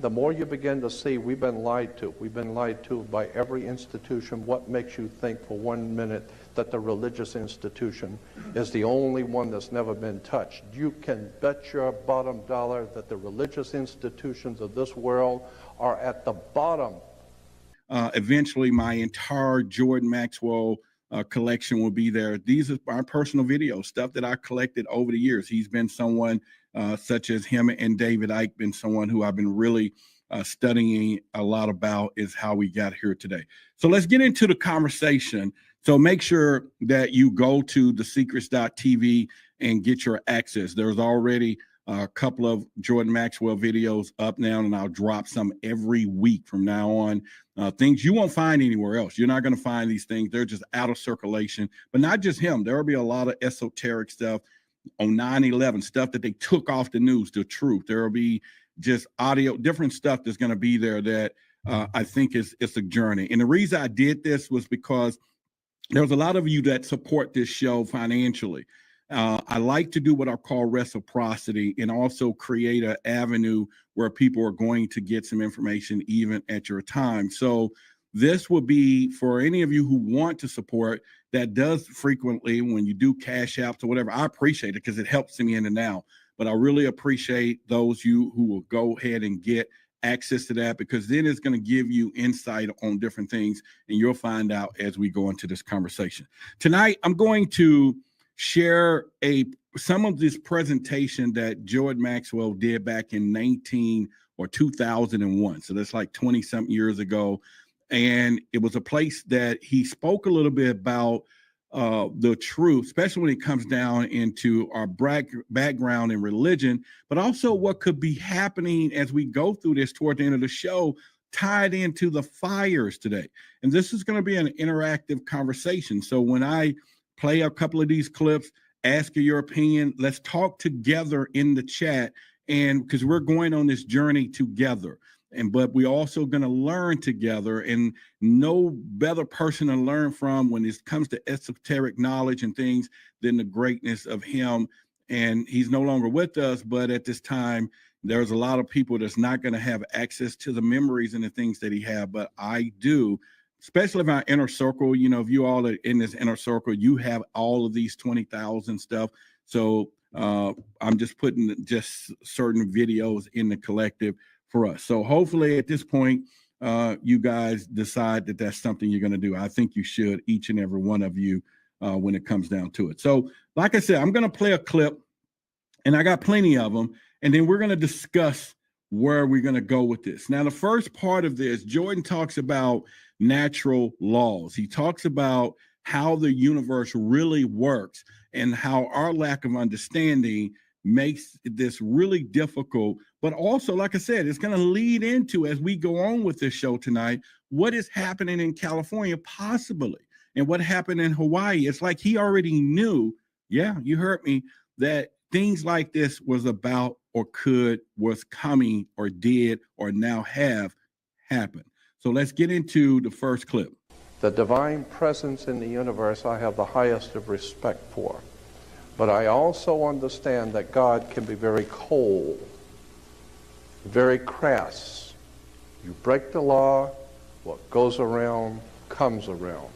the more you begin to see we've been lied to. We've been lied to by every institution. What makes you think for 1 minute that the religious institution is the only one that's never been touched? You can bet your bottom dollar that the religious institutions of this world are at the bottom. Eventually, my entire Jordan Maxwell collection will be there. These are my personal videos, stuff that I collected over the years. He's been someone such as him and David Icke, been someone who I've been really studying a lot about, is how we got here today. So let's get into the conversation. So make sure that you go to thesecrets.tv and get your access. There's already a couple of Jordan Maxwell videos up now, and I'll drop some every week from now on. Things you won't find anywhere else. You're not going to find these things. They're just out of circulation. But not just him. There will be a lot of esoteric stuff on 9/11, stuff that they took off the news, the truth. There will be just audio, different stuff that's going to be there that I think it's a journey. And the reason I did this was because there's a lot of you that support this show financially. I like to do what I call reciprocity, and also create an avenue where people are going to get some information even at your time. So this will be for any of you who want to support. That does frequently, when you do cash apps or whatever, I appreciate it because it helps me in the now. But I really appreciate those you who will go ahead and get access to that, because then it's going to give you insight on different things, and you'll find out as we go into this conversation. Tonight, I'm going to share some of this presentation that Jordan Maxwell did back in 2001. So that's like 20 something years ago. And it was a place that he spoke a little bit about the truth, especially when it comes down into our background in religion, but also what could be happening as we go through this toward the end of the show, tied into the fires today. And this is going to be an interactive conversation. So when I play a couple of these clips, ask your opinion. Let's talk together in the chat, and because we're going on this journey together. But we also going to learn together, and no better person to learn from when it comes to esoteric knowledge and things than the greatness of him. And he's no longer with us, but at this time, there's a lot of people that's not going to have access to the memories and the things that he had, but I do. Especially if our inner circle, you know, if you all are in this inner circle, you have all of these 20,000 stuff. So I'm just putting just certain videos in the collective for us. So hopefully at this point, you guys decide that that's something you're going to do. I think you should, each and every one of you, when it comes down to it. So like I said, I'm going to play a clip, and I got plenty of them, and then we're going to discuss where we're going to go with this. Now, the first part of this, Jordan talks about natural laws. He talks about how the universe really works and how our lack of understanding makes this really difficult. But also, like I said, it's going to lead into, as we go on with this show tonight, what is happening in California possibly, and what happened in Hawaii. It's like he already knew, yeah, you heard me, that things like this was about, or was coming, or did, or now have happened. So let's get into the first clip. The divine presence in the universe I have the highest of respect for. But I also understand that God can be very cold, very crass. You break the law, what goes around comes around.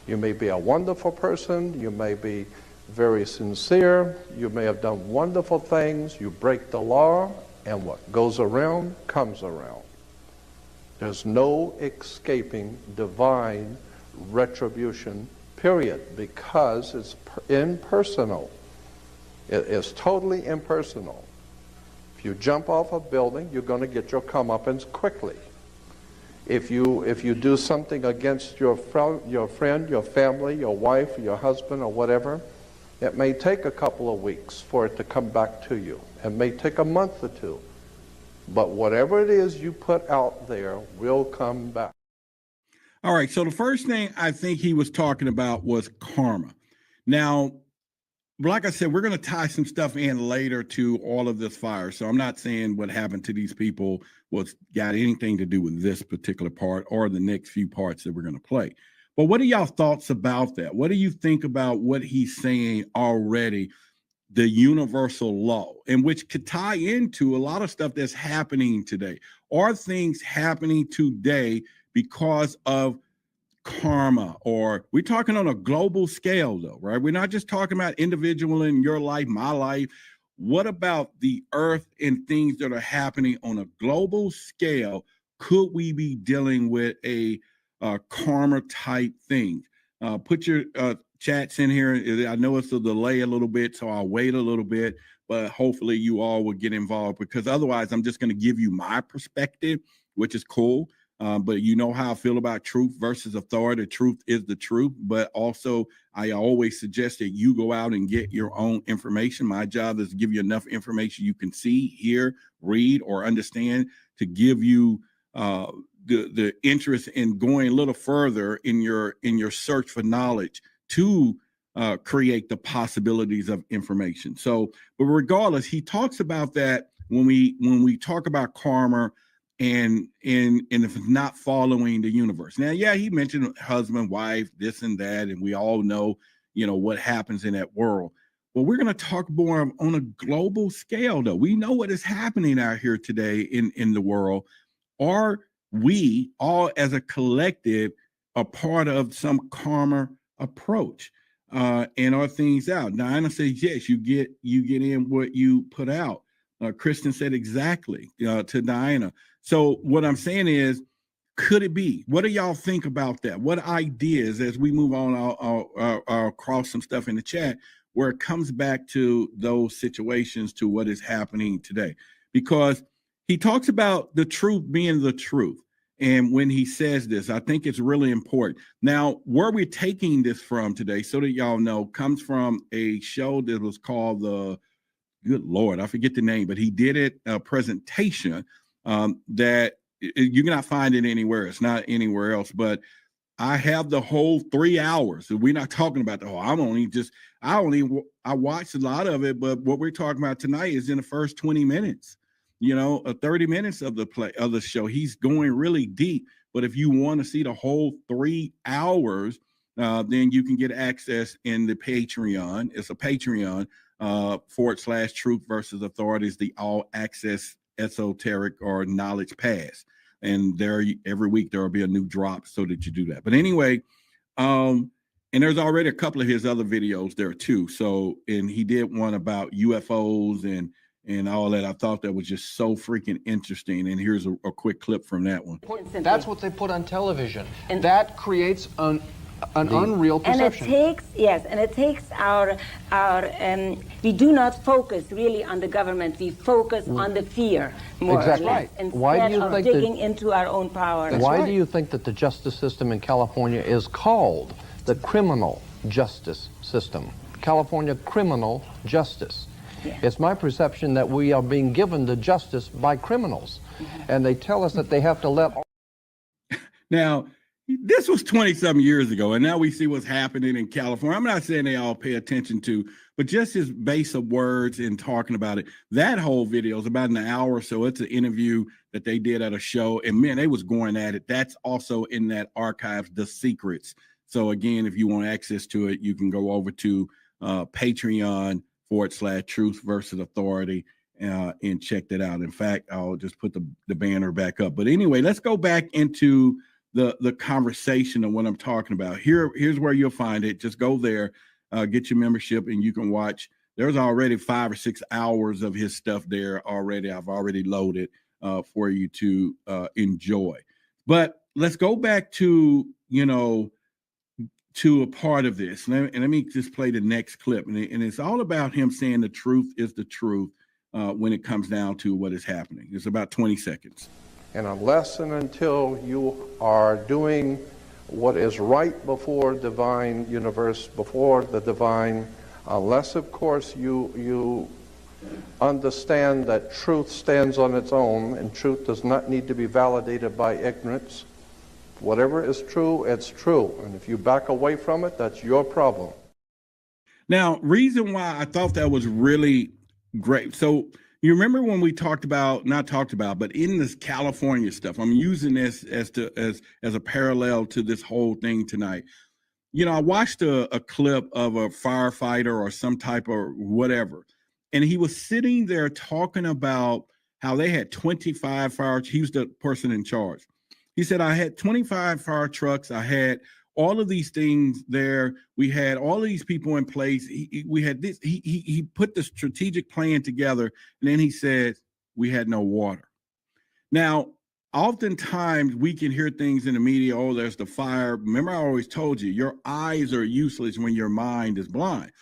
You may be a wonderful person, you may be very sincere, you may have done wonderful things, you break the law, and what goes around comes around. There's no escaping divine retribution, period, because it's impersonal. It is totally impersonal. If you jump off a building, you're going to get your comeuppance quickly. If you do something against your friend, your family, your wife, your husband, or whatever, it may take a couple of weeks for it to come back to you. It may take a month or two. But whatever it is you put out there will come back. All right, so the first thing I think he was talking about was karma. Now, like I said, we're going to tie some stuff in later to all of this fire. So I'm not saying what happened to these people got anything to do with this particular part or the next few parts that we're going to play. But what are y'all thoughts about that? What do you think about what he's saying already? the universal law, and which could tie into a lot of stuff that's happening today. Are things happening today because of karma? Or we're talking on a global scale though, right? We're not just talking about individual in your life, my life. What about the earth and things that are happening on a global scale? Could we be dealing with a karma type thing? Put your chats in here. I know it's a delay a little bit, so I'll wait a little bit, but hopefully you all will get involved, because otherwise I'm just going to give you my perspective, which is cool. But you know how I feel about truth versus authority. Truth is the truth, but also I always suggest that you go out and get your own information. My job is to give you enough information you can see, hear, read, or understand to give you the interest in going a little further in your search for knowledge to create the possibilities of information. So, but regardless, he talks about that when we talk about karma and if it's not following the universe. Now, yeah, he mentioned husband, wife, this and that, and we all know, what happens in that world. But we're going to talk more on a global scale, though. We know what is happening out here today in the world. Are we all as a collective a part of some karma approach? And are things out? Diana says, yes, you get in what you put out. Kristen said exactly to Diana. So what I'm saying is, could it be? What do y'all think about that? What ideas, as we move on, I'll cross some stuff in the chat where it comes back to those situations, to what is happening today. Because he talks about the truth being the truth. And when he says this, I think it's really important. Now, where we're taking this from today, so that y'all know, comes from a show that was called good Lord, I forget the name, but he did it, a presentation that you cannot find it anywhere. It's not anywhere else, but I have the whole 3 hours. We're not talking about the whole, I watched a lot of it, but what we're talking about tonight is in the first 20 minutes, 30 minutes of the show. He's going really deep, but if you want to see the whole 3 hours, then you can get access in the Patreon. It's a Patreon / Truth versus Authorities, the all access esoteric or knowledge pass. And there, every week there will be a new drop so that you do that. But anyway, and there's already a couple of his other videos there too. So, and he did one about UFOs and all that. I thought that was just so freaking interesting. And here's a quick clip from that one. That's what they put on television. And that creates an unreal perception. And it takes our we do not focus really on the government. We focus on the fear more exactly. or less, Right. instead Why do you of think digging into our own power. Why do you think that the justice system in California is called the criminal justice system? California criminal justice. Yeah. It's my perception that we are being given the justice by criminals, and they tell us that they have to let. Now, this was 20-something years ago, and now we see what's happening in California. I'm not saying they all pay attention to, but just his base of words and talking about it. That whole video is about an hour or so. It's an interview that they did at a show, and man, they was going at it. That's also in that archives, The Secrets. So again, if you want access to it, you can go over to Patreon / Truth versus Authority and check that out. In fact, I'll just put the banner back up. But anyway, let's go back into the conversation of what I'm talking about. Here's where you'll find it. Just go there, get your membership, and you can watch. There's already 5 or 6 hours of his stuff there already. I've already loaded for you to enjoy. But let's go back to to a part of this. And let me just play the next clip. And it's all about him saying the truth is the truth when it comes down to what is happening. It's about 20 seconds. And unless and until you are doing what is right before divine universe, before the divine, unless, of course, you understand that truth stands on its own and truth does not need to be validated by ignorance. Whatever is true, it's true. And if you back away from it, that's your problem. Now, reason why I thought that was really great. So you remember when we not talked about, but in this California stuff, I'm using this as a parallel to this whole thing tonight. You know, I watched a clip of a firefighter or some type of whatever, and he was sitting there talking about how they had 25 fire. He was the person in charge. He said, I had 25 fire trucks. I had all of these things there. We had all of these people in place. We had this. He put the strategic plan together, and then he said, we had no water. Now, oftentimes we can hear things in the media, oh, there's the fire. Remember, I always told you, your eyes are useless when your mind is blind.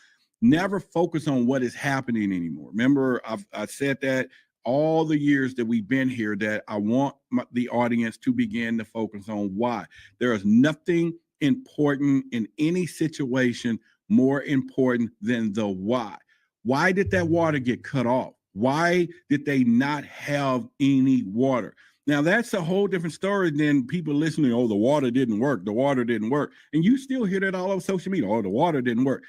Never focus on what is happening anymore. Remember, I said that all the years that we've been here, that I want the audience to begin to focus on why. There is nothing important in any situation more important than the why. Why did that water get cut off? Why did they not have any water? Now, that's a whole different story than people listening, oh, the water didn't work. The water didn't work. And you still hear that all over social media. Oh, the water didn't work.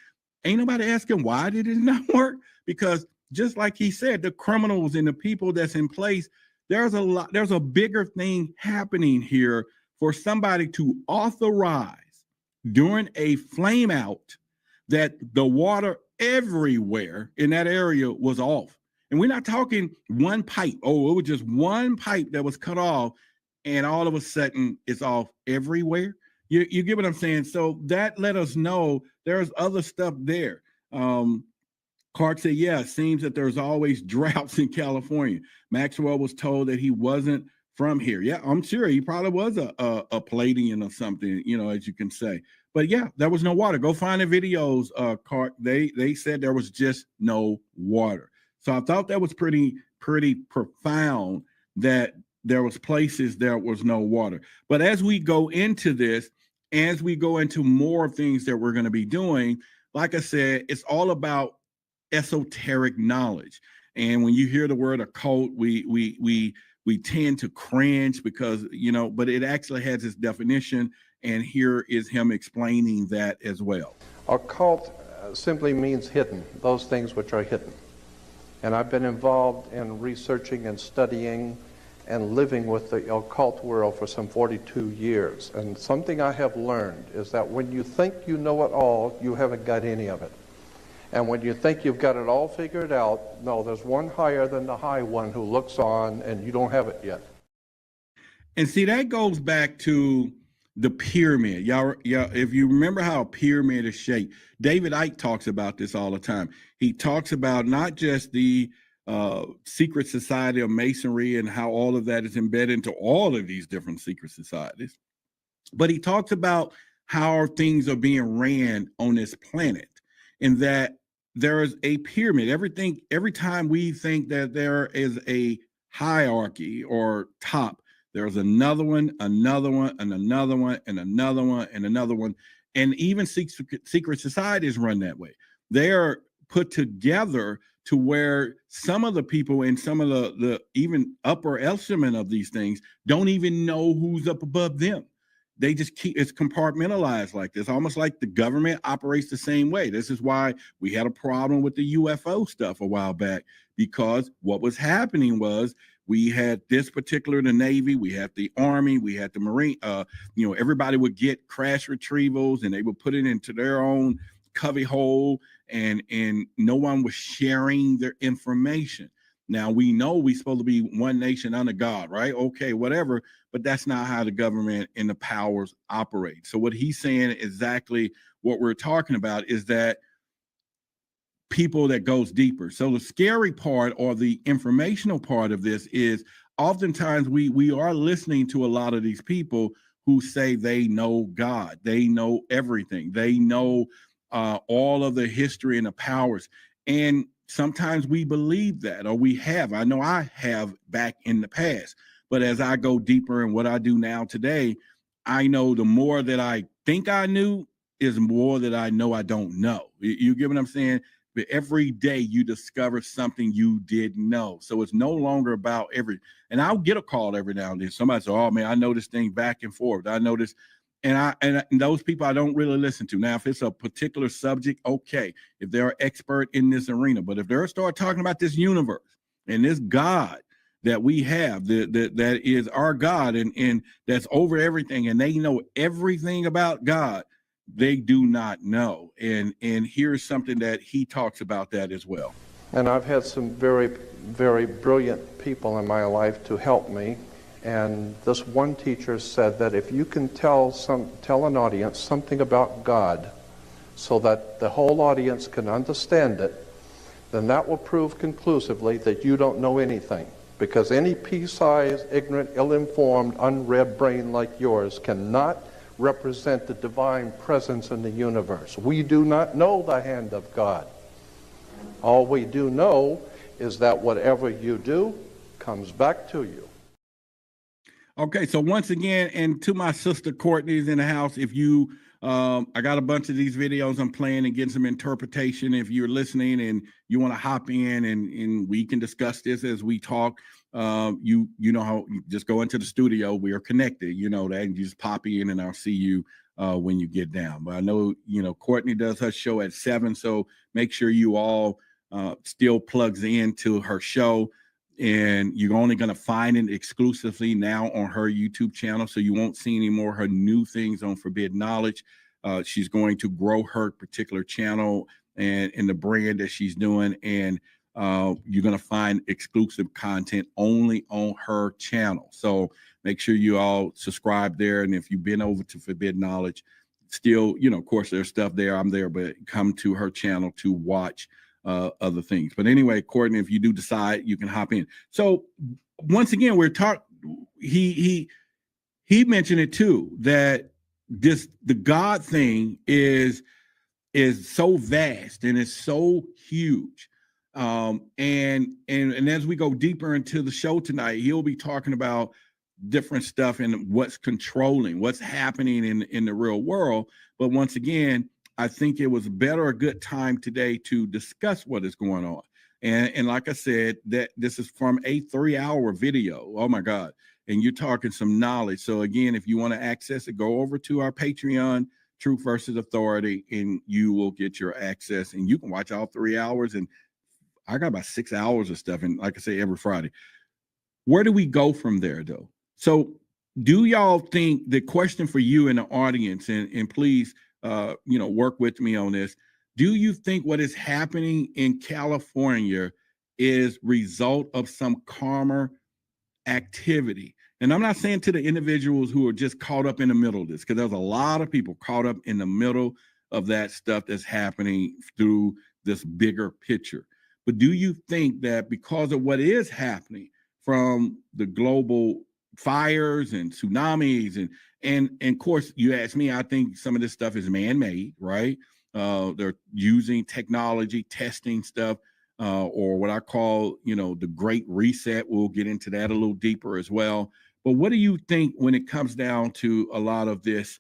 Ain't nobody asking why did it not work? Because just like he said, the criminals and the people that's in place, there's a bigger thing happening here for somebody to authorize during a flame out that the water everywhere in that area was off. And we're not talking one pipe. Oh, it was just one pipe that was cut off, and all of a sudden it's off everywhere. You get what I'm saying? So that let us know there's other stuff there. Clark said, yeah, it seems that there's always droughts in California. Maxwell was told that he wasn't from here. Yeah, I'm sure he probably was a Palladian or something, you know, as you can say. But yeah, there was no water. Go find the videos, Clark. They said there was just no water. So I thought that was pretty profound that there was places there was no water. But as we go into this, as we go into more things that we're going to be doing, like I said, it's all about esoteric knowledge. And when you hear the word occult, we tend to cringe because, you know, but it actually has its definition. And here is him explaining that as well. Occult simply means hidden, those things which are hidden. And I've been involved in researching and studying and living with the occult world for some 42 years. And something I have learned is that when you think you know it all, you haven't got any of it. And when you think you've got it all figured out, no, there's one higher than the high one who looks on, and you don't have it yet. And see, that goes back to the pyramid. Y'all, if you remember how a pyramid is shaped, David Icke talks about this all the time. He talks about not just the secret society of Masonry and how all of that is embedded into all of these different secret societies, but he talks about how things are being ran on this planet, and that there is a pyramid. Every time we think that there is a hierarchy or top, there's another one, and another one, and another one, and another one. And even secret societies run that way. They are put together to where some of the people in some of the even upper echelon of these things don't even know who's up above them. They just it's compartmentalized like this, almost like the government operates the same way. This is why we had a problem with the UFO stuff a while back, because what was happening was we had this particular, the Navy, we had the Army, we had the Marine, everybody would get crash retrievals and they would put it into their own cubby hole, and no one was sharing their information. Now, we know we're supposed to be one nation under God, right? Okay, whatever, but that's not how the government and the powers operate. So what he's saying, exactly what we're talking about, is that people that goes deeper. So the scary part, or the informational part of this, is oftentimes we are listening to a lot of these people who say they know God, they know everything, they know all of the history and the powers. And sometimes we believe that, or we have. I know I have back in the past. But as I go deeper in what I do now today, I know the more that I think I knew is more that I know I don't know. You get what I'm saying? But every day you discover something you didn't know. So it's no longer about and I'll get a call every now and then. Somebody says, oh man, I know this thing back and forth. I know this. And those people I don't really listen to. Now, if it's a particular subject, okay, if they're an expert in this arena. But if they start talking about this universe and this God that we have, that is our God and that's over everything, and they know everything about God, they do not know. And here's something that he talks about that as well. And I've had some very, very brilliant people in my life to help me. And this one teacher said that if you can tell an audience something about God so that the whole audience can understand it, then that will prove conclusively that you don't know anything. Because any pea-sized, ignorant, ill-informed, unread brain like yours cannot represent the divine presence in the universe. We do not know the hand of God. All we do know is that whatever you do comes back to you. Okay, so once again, and to my sister Courtney's in the house, if you, I got a bunch of these videos I'm playing and getting some interpretation. If you're listening and you want to hop in and we can discuss this as we talk, you know how, you just go into the studio. We are connected, you know that, and you just pop in and I'll see you when you get down. But I know, you know, Courtney does her show at 7, so make sure you all still plugs into her show. And you're only going to find it exclusively now on her YouTube channel, so you won't see any more her new things on Forbidden Knowledge. She's going to grow her particular channel and the brand that she's doing, and you're going to find exclusive content only on her channel. So make sure you all subscribe there. And if you've been over to Forbidden Knowledge, still, you know, of course, there's stuff there. I'm there, but come to her channel to watch other things. But anyway, Courtney, if you do decide, you can hop in. So once again, we're talking, he mentioned it too, that the God thing is so vast and it's so huge. And as we go deeper into the show tonight, he'll be talking about different stuff and what's controlling, what's happening in the real world. But once again, I think it was a good time today to discuss what is going on. And like I said, that this is from a 3-hour video. Oh my God. And you're talking some knowledge. So again, if you want to access it, go over to our Patreon, Truth versus Authority, and you will get your access and you can watch all 3 hours. And I got about 6 hours of stuff. And like I say, every Friday. Where do we go from there though? So do y'all think, the question for you in the audience, and please, you know, work with me on this. Do you think what is happening in California is result of some karma activity? And I'm not saying to the individuals who are just caught up in the middle of this, because there's a lot of people caught up in the middle of that stuff that's happening through this bigger picture. But do you think that because of what is happening from the global fires and tsunamis and of course, you ask me, I think some of this stuff is man-made, right? They're using technology, testing stuff, or what I call, you know, the Great Reset. We'll get into that a little deeper as well. But what do you think when it comes down to a lot of this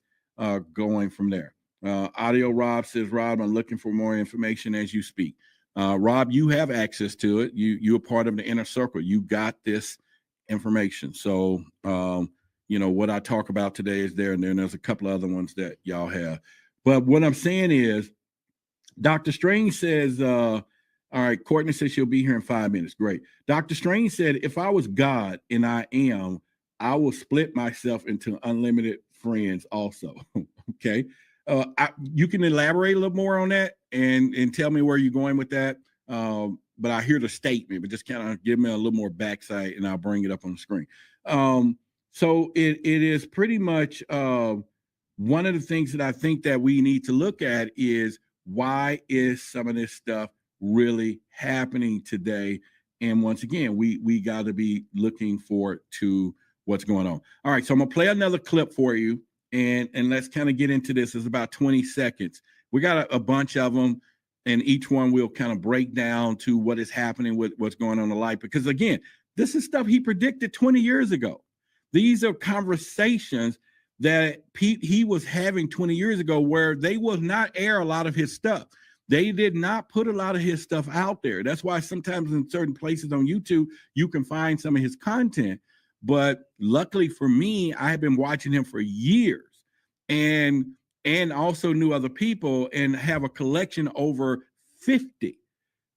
going from there? Audio Rob says, Rob, I'm looking for more information as you speak. Rob, you have access to it. You're part of the inner circle. You got this information. So, you know, what I talk about today is there, and then there's a couple of other ones that y'all have. But what I'm saying is, Dr. Strange says, all right, Courtney says she'll be here in 5 minutes. Great. Dr. Strange said, if I was God, and I am, I will split myself into unlimited friends also. Okay. You can elaborate a little more on that and tell me where you're going with that. But I hear the statement, but just kind of give me a little more backside and I'll bring it up on the screen. So it is pretty much one of the things that I think that we need to look at is, why is some of this stuff really happening today? And once again, we got to be looking forward to what's going on. All right, so I'm gonna play another clip for you, and let's kind of get into this. It's about 20 seconds. We got a bunch of them, and each one we'll kind of break down to what is happening with what's going on in life. Because again, this is stuff he predicted 20 years ago. These are conversations that he was having 20 years ago, where they will not air a lot of his stuff. They did not put a lot of his stuff out there. That's why sometimes in certain places on YouTube, you can find some of his content. But luckily for me, I have been watching him for years and also knew other people, and have a collection over 50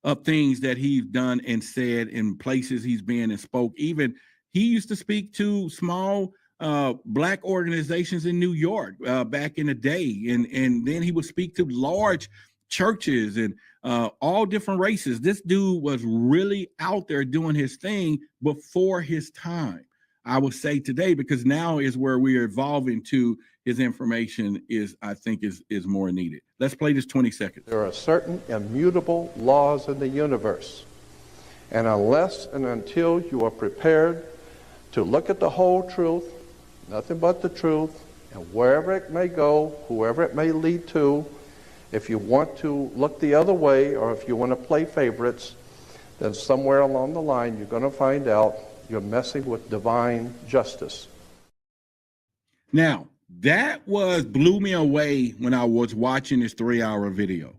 of things that he's done and said in places he's been and spoke. Even he used to speak to small black organizations in New York back in the day. And then he would speak to large churches and all different races. This dude was really out there doing his thing before his time, I would say today, because now is where we are evolving to. His information is, I think, is more needed. Let's play this 20 seconds. There are certain immutable laws in the universe. And unless and until you are prepared to look at the whole truth, nothing but the truth, and wherever it may go, whoever it may lead to, if you want to look the other way or if you want to play favorites, then somewhere along the line you're going to find out you're messing with divine justice. Now, that blew me away when I was watching this 3-hour video.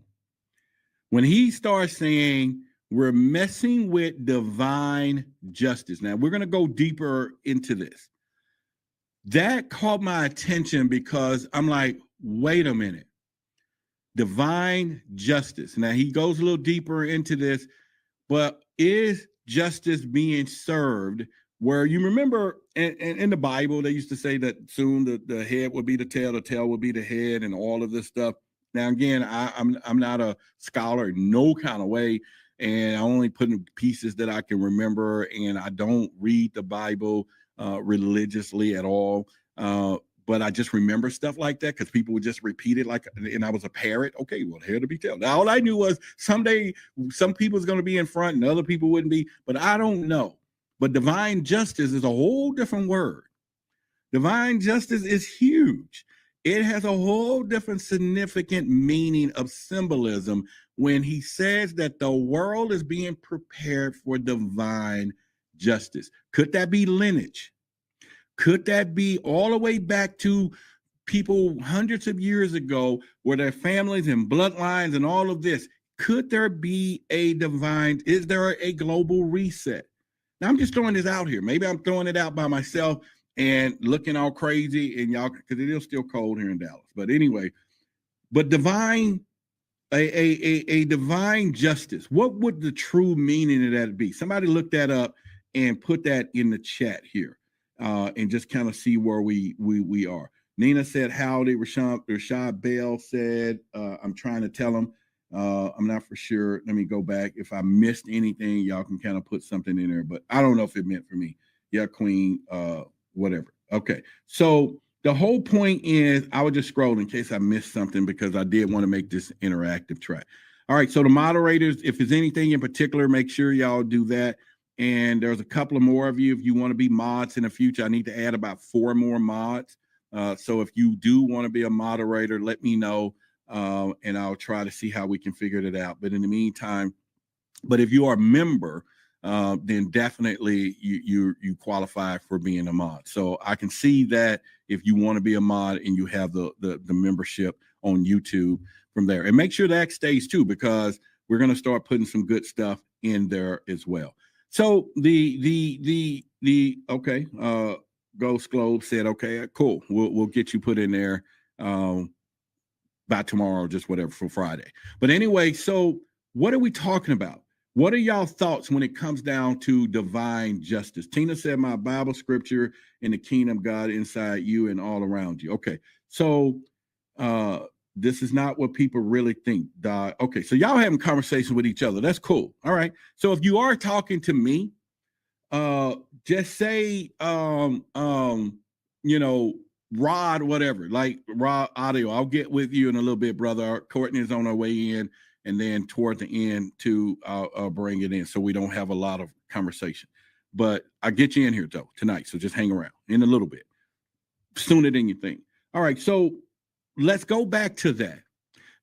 When he starts saying we're messing with divine justice. Now, we're going to go deeper into this. That caught my attention because I'm like, wait a minute. Divine justice. Now, he goes a little deeper into this, but is justice being served? Where you remember in the Bible, they used to say that soon the head would be the tail would be the head, and all of this stuff. Now, again, I'm not a scholar in no kind of way, and I only put in pieces that I can remember, and I don't read the Bible religiously at all. But I just remember stuff like that because people would just repeat it and I was a parrot. Okay, well, head to be tail. Now, all I knew was someday some people's going to be in front and other people wouldn't be, but I don't know. But divine justice is a whole different word. Divine justice is huge. It has a whole different significant meaning of symbolism when he says that the world is being prepared for divine justice. Could that be lineage? Could that be all the way back to people hundreds of years ago where their families and bloodlines and all of this? Could there be is there a global reset? Now, I'm just throwing this out here. Maybe I'm throwing it out by myself and looking all crazy, and y'all, because it is still cold here in Dallas. But anyway, a divine justice. What would the true meaning of that be? Somebody look that up and put that in the chat here, and just kind of see where we are. Nina said, howdy. Rashad Bell said, I'm trying to tell him. I'm not for sure. Let me go back. If I missed anything, y'all can kind of put something in there, but I don't know if it meant for me. Yeah, Queen, whatever. Okay. So the whole point is I would just scroll in case I missed something because I did want to make this interactive track. All right. So the moderators, if there's anything in particular, make sure y'all do that. And there's a couple of more of you. If you want to be mods in the future, I need to add about 4 more mods. So if you do want to be a moderator, let me know. And I'll try to see how we can figure it out. But in the meantime, if you are a member, then definitely you qualify for being a mod. So I can see that if you want to be a mod and you have the membership on YouTube from there. And make sure that stays too, because we're going to start putting some good stuff in there as well. So the okay, Ghost Globe said, okay, cool. We'll get you put in there. By tomorrow, just whatever, for Friday. But anyway, so what are we talking about? What are y'all thoughts when it comes down to divine justice? Tina said, my Bible scripture in the kingdom of God inside you and all around you. Okay, so this is not what people really think. Okay, so y'all having conversations with each other. That's cool. All right. So if you are talking to me, just say, Rod, whatever, like Rod Audio. I'll get with you in a little bit, brother. Courtney is on her way in, and then toward the end, too, I'll bring it in so we don't have a lot of conversation. But I'll get you in here, though, tonight, so just hang around in a little bit, sooner than you think. All right, so let's go back to that.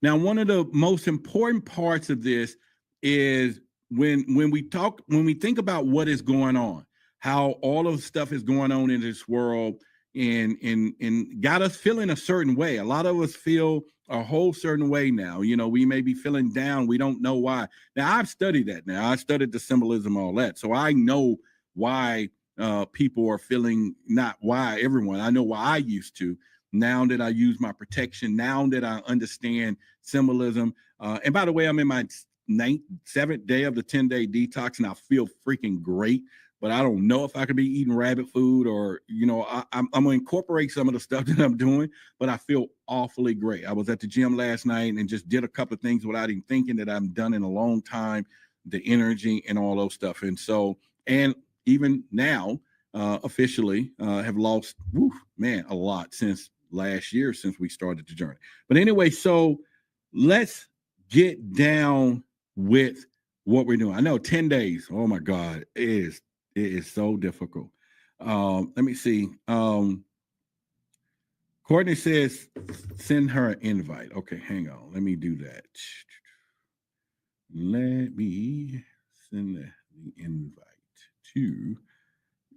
Now, one of the most important parts of this is when we think about what is going on, how all of the stuff is going on in this world, and got us feeling a certain way. A lot of us feel a whole certain way now. We may be feeling down. We don't know why. Now, I've studied that now. I studied the symbolism, all that. So I know why people are feeling, not why everyone. I know why I used to. Now that I use my protection, now that I understand symbolism. And by the way, I'm in my 7th day of the 10-day detox, and I feel freaking great. but I don't know if I could be eating rabbit food or, you know, I'm going to incorporate some of the stuff that I'm doing, but I feel awfully great. I was at the gym last night and just did a couple of things without even thinking that I've done in a long time, the energy and all those stuff. And so, and even now, officially have lost, a lot since last year, since we started the journey. But anyway, so let's get down with what we're doing. I know 10 days. Oh my God, it is so difficult. Let me see. Courtney says, send her an invite. Okay, hang on. Let me do that. Let me send the invite to,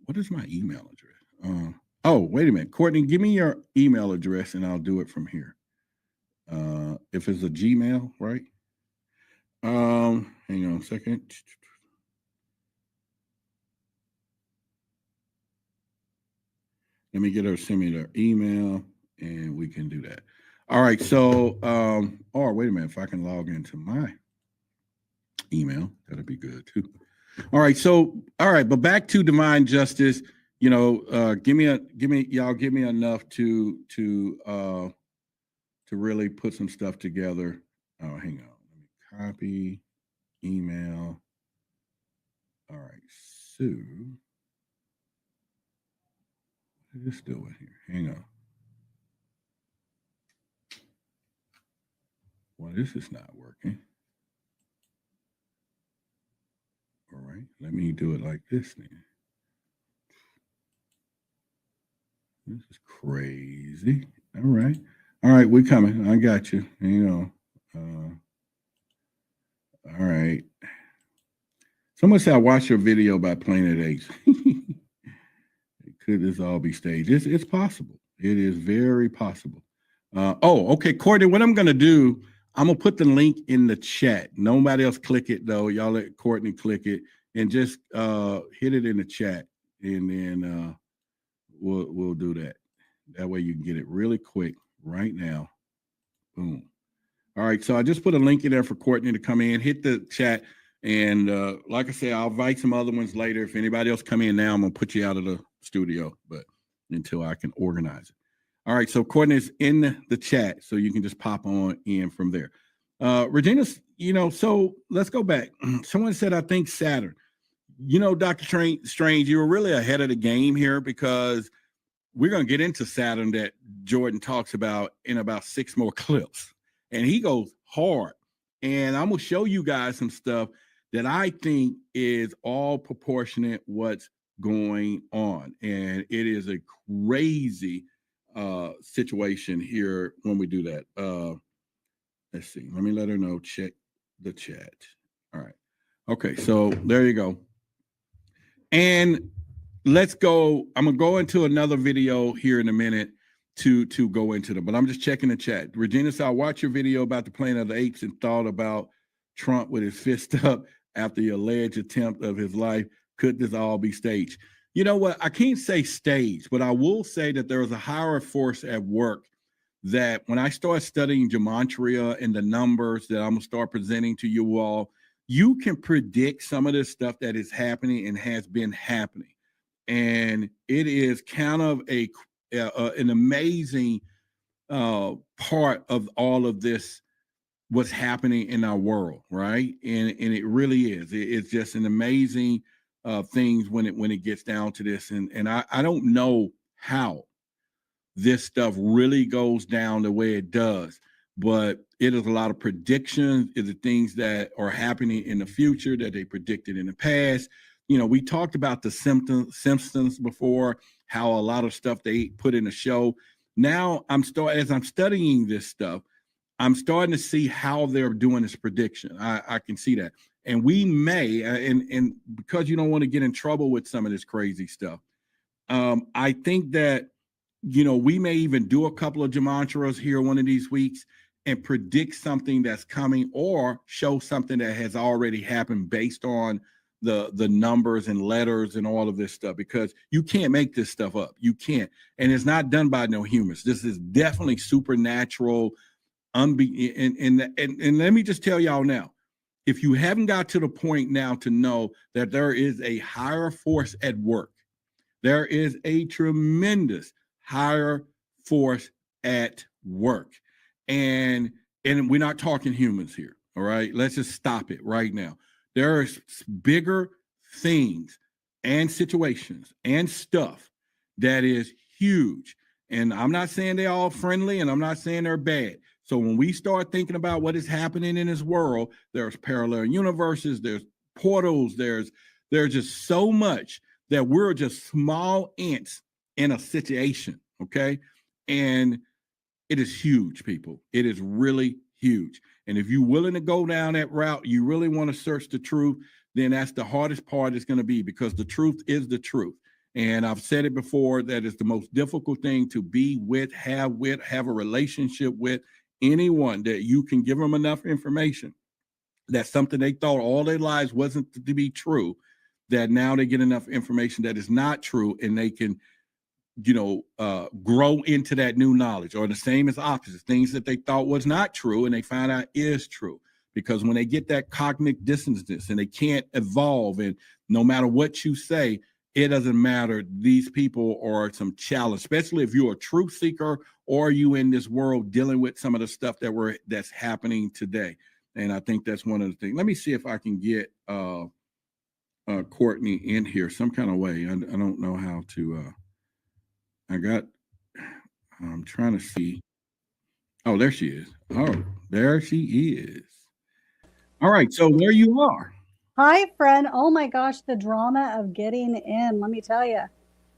what is my email address? Oh, wait a minute. Courtney, give me your email address and I'll do it from here. If it's a Gmail, right? Hang on a second. Let me get her to send me their email and we can do that. All right. So, wait a minute. If I can log into my email, that'd be good too. All right. So, but back to divine justice, you know, give me enough to really put some stuff together. Oh, hang on. Let me copy email. All right. So, what is this doing here? Hang on. Well, this is not working. All right. Let me do it like this then. This is crazy. All right. All right, we're coming. I got you. Hang on. All right. Someone said I watched your video about Planet Apes. Could this all be staged? It's possible. It is very possible. Okay, Courtney, what I'm going to do, I'm going to put the link in the chat. Nobody else click it, though. Y'all let Courtney click it and just hit it in the chat, and then we'll do that. That way you can get it really quick right now. Boom. All right, so I just put a link in there for Courtney to come in, hit the chat, and like I said, I'll invite some other ones later. If anybody else come in now, I'm going to put you out of the studio, but until I can organize it. All right, so Courtney's in the chat, so you can just pop on in from there. Regina, you know, so let's go back. Someone said, I think Saturn. You know, Dr. Strange, you were really ahead of the game here, because we're going to get into Saturn that Jordan talks about in about 6 more clips. And he goes hard. And I'm going to show you guys some stuff that I think is all proportionate what's going on. And it is a crazy situation here when we do that. Let's see. Let me let her know. Check the chat. All right. Okay. So there you go. And let's go. I'm going to go into another video here in a minute to go into them, but I'm just checking the chat. Regina said, I watched your video about the Planet of the Apes and thought about Trump with his fist up after the alleged attempt of his life. Could this all be staged? You know what? I can't say staged, but I will say that there is a higher force at work that when I start studying gematria and the numbers that I'm going to start presenting to you all, you can predict some of this stuff that is happening and has been happening. And it is kind of an amazing part of all of this, what's happening in our world, right? And it really is. It's just an amazing things when it gets down to this. And I don't know how this stuff really goes down the way it does, but it is a lot of predictions. It is things that are happening in the future that they predicted in the past. You know, we talked about the Simpsons before, how a lot of stuff they put in the show. Now as I'm studying this stuff, I'm starting to see how they're doing this prediction. I can see that. And we may, and because you don't want to get in trouble with some of this crazy stuff, I think that, you know, we may even do a couple of gematras here one of these weeks and predict something that's coming, or show something that has already happened based on the numbers and letters and all of this stuff, because you can't make this stuff up. You can't. And it's not done by no humans. This is definitely supernatural. And let me just tell y'all now, if you haven't got to the point now to know that there is a higher force at work, there is a tremendous higher force at work. And we're not talking humans here, all right? Let's just stop it right now. There are bigger things and situations and stuff that is huge. And I'm not saying they're all friendly, and I'm not saying they're bad. So when we start thinking about what is happening in this world, there's parallel universes, there's portals, there's just so much that we're just small ants in a situation, okay? And it is huge, people. It is really huge. And if you're willing to go down that route, you really want to search the truth, then that's the hardest part it's going to be, because the truth is the truth. And I've said it before, that is the most difficult thing to be with, have a relationship with anyone, that you can give them enough information that something they thought all their lives wasn't to be true, that now they get enough information that is not true, and they can, grow into that new knowledge. Or the same as opposites, things that they thought was not true and they find out is true. Because when they get that cognitive dissonance and they can't evolve, and no matter what you say, it doesn't matter. These people are some challenge, especially if you're a truth seeker or you in this world dealing with some of the stuff that's happening today. And I think that's one of the things. Let me see if I can get Courtney in here some kind of way. I don't know how to. I'm trying to see. Oh, there she is. Oh, there she is. All right. So there you are. Hi, friend. Oh my gosh, the drama of getting in. Let me tell you.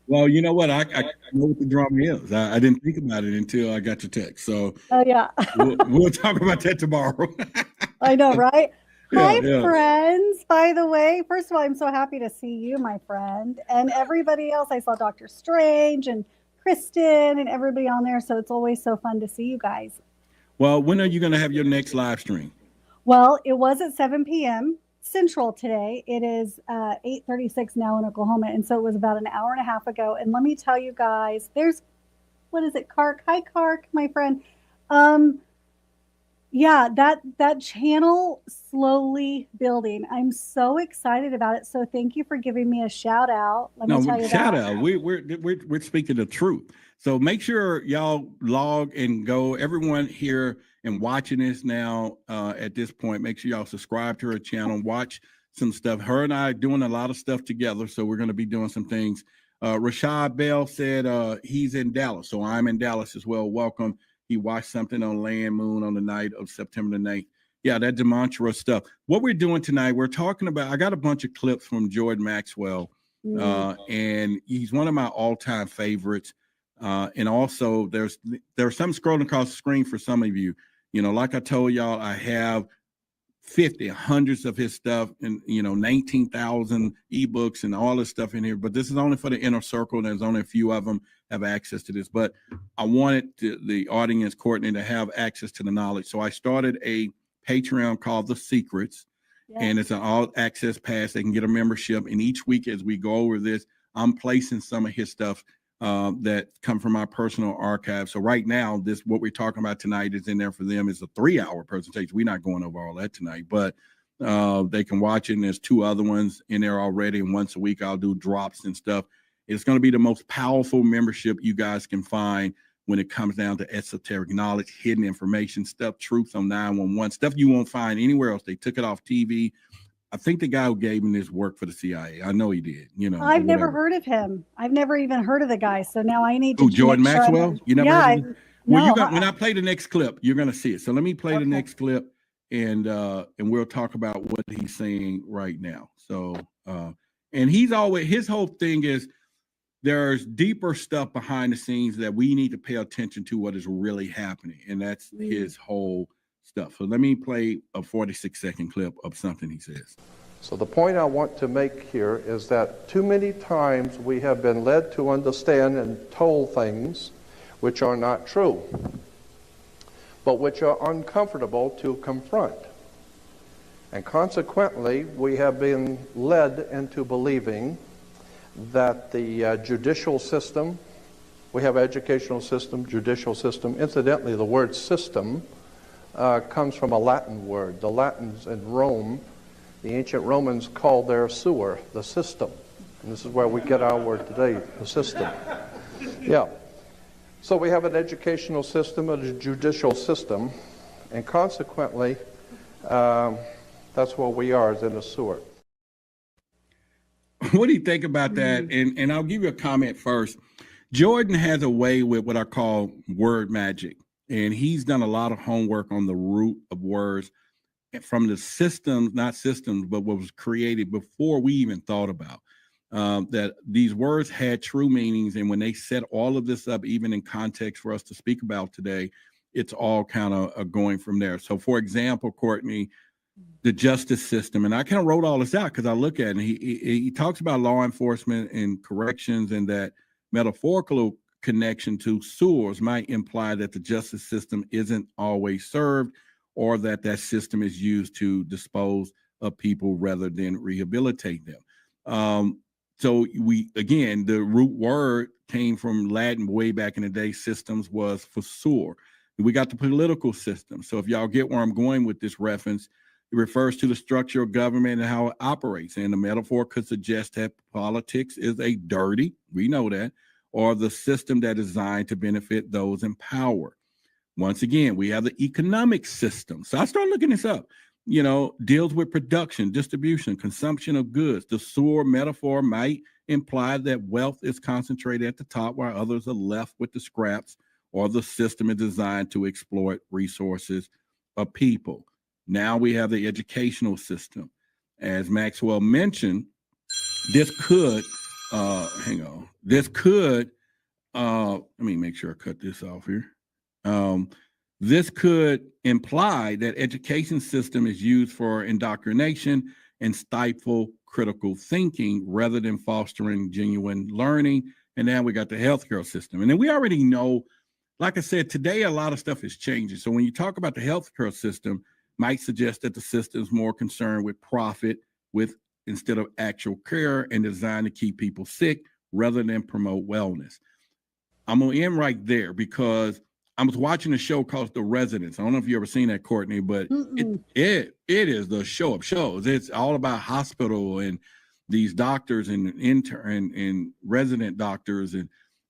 Well, you know what? I know what the drama is. I didn't think about it until I got your text. So yeah, we'll talk about that tomorrow. I know, right? Yeah, Hi, friends. By the way, first of all, I'm so happy to see you, my friend, and everybody else. I saw Dr. Strange and Kristen and everybody on there. So it's always so fun to see you guys. Well, when are you going to have your next live stream? Well, it was at 7 p.m. Central today. It is 8:36 now in Oklahoma. And so it was about an hour and a half ago. And let me tell you guys, what is it, Kark? Hi, Kark, my friend. Yeah, that channel slowly building. I'm so excited about it. So thank you for giving me a shout out. Let me tell you shout that. out. We're speaking the truth. So make sure y'all log and go. Everyone here and watching this now at this point, make sure y'all subscribe to her channel, watch some stuff. Her and I are doing a lot of stuff together. So we're going to be doing some things. Rashad Bell said he's in Dallas. So I'm in Dallas as well. Welcome. He watched something on Land Moon on the night of September the 9th. Yeah, that Demantra stuff. What we're doing tonight, we're talking about, I got a bunch of clips from Jordan Maxwell, and he's one of my all-time favorites. And also there's some scrolling across the screen for some of you. Like I told y'all, I have hundreds of his stuff and 19,000 ebooks and all this stuff in here, but this is only for the inner circle. There's only a few of them have access to this, but I wanted the audience, Courtney, to have access to the knowledge. So I started a Patreon called The Secrets, and it's an all access pass. They can get a membership, and each week as we go over this, I'm placing some of his stuff that come from my personal archive. So right now, what we're talking about tonight is in there for them. It's a 3-hour presentation. We're not going over all that tonight, but they can watch it. And there's 2 other ones in there already. And once a week, I'll do drops and stuff. It's going to be the most powerful membership you guys can find when it comes down to esoteric knowledge, hidden information, stuff, truth on 911, stuff you won't find anywhere else. They took it off TV. I think the guy who gave me this worked for the CIA. I know he did. I've never heard of him. I've never even heard of the guy. So now I need to. Jordan Maxwell? You never heard of him? Well, no, when I play the next clip, you're going to see it. So let me play the next clip, and we'll talk about what he's saying right now. So, and his whole thing is there's deeper stuff behind the scenes that we need to pay attention to what is really happening. And that's his whole stuff. So let me play a 46-second clip of something he says. So the point I want to make here is that too many times we have been led to understand and told things which are not true, but which are uncomfortable to confront. And consequently, we have been led into believing that the judicial system, we have educational system, judicial system. Incidentally, the word system comes from a Latin word. The Latins in Rome, the ancient Romans called their sewer the system. And this is where we get our word today, the system. Yeah. So we have an educational system, a judicial system, and consequently, that's where we are, is in a sewer. What do you think about that? And I'll give you a comment first. Jordan has a way with what I call word magic, and he's done a lot of homework on the root of words from the systems, not systems, but what was created before we even thought about. That these words had true meanings, and when they set all of this up, even in context for us to speak about today, it's all kind of going from there. So, for example, Courtney, the justice system, and I kind of wrote all this out because I look at it, and he talks about law enforcement and corrections, and that metaphorical connection to sewers might imply that the justice system isn't always served, or that system is used to dispose of people rather than rehabilitate them. So again, the root word came from Latin way back in the day. Systems was for sewer. We got the political system. So if y'all get where I'm going with this reference, it refers to the structure of government and how it operates. And the metaphor could suggest that politics is a dirty, we know that, or the system that is designed to benefit those in power. Once again, we have the economic system. So I started looking this up. Deals with production, distribution, consumption of goods. The sewer metaphor might imply that wealth is concentrated at the top while others are left with the scraps, or the system is designed to exploit resources of people. Now we have the educational system. As Maxwell mentioned, this could, let me make sure I cut this off here. This could imply that education system is used for indoctrination and stifle critical thinking rather than fostering genuine learning. And now we got the healthcare system. And then we already know, like I said, today a lot of stuff is changing. So when you talk about the healthcare system, might suggest that the system is more concerned with profit instead of actual care, and designed to keep people sick rather than promote wellness. I'm going to end right there because I was watching a show called The Residents. I don't know if you ever seen that, Courtney, but it is the show of shows. It's all about hospital and these doctors and intern and resident doctors,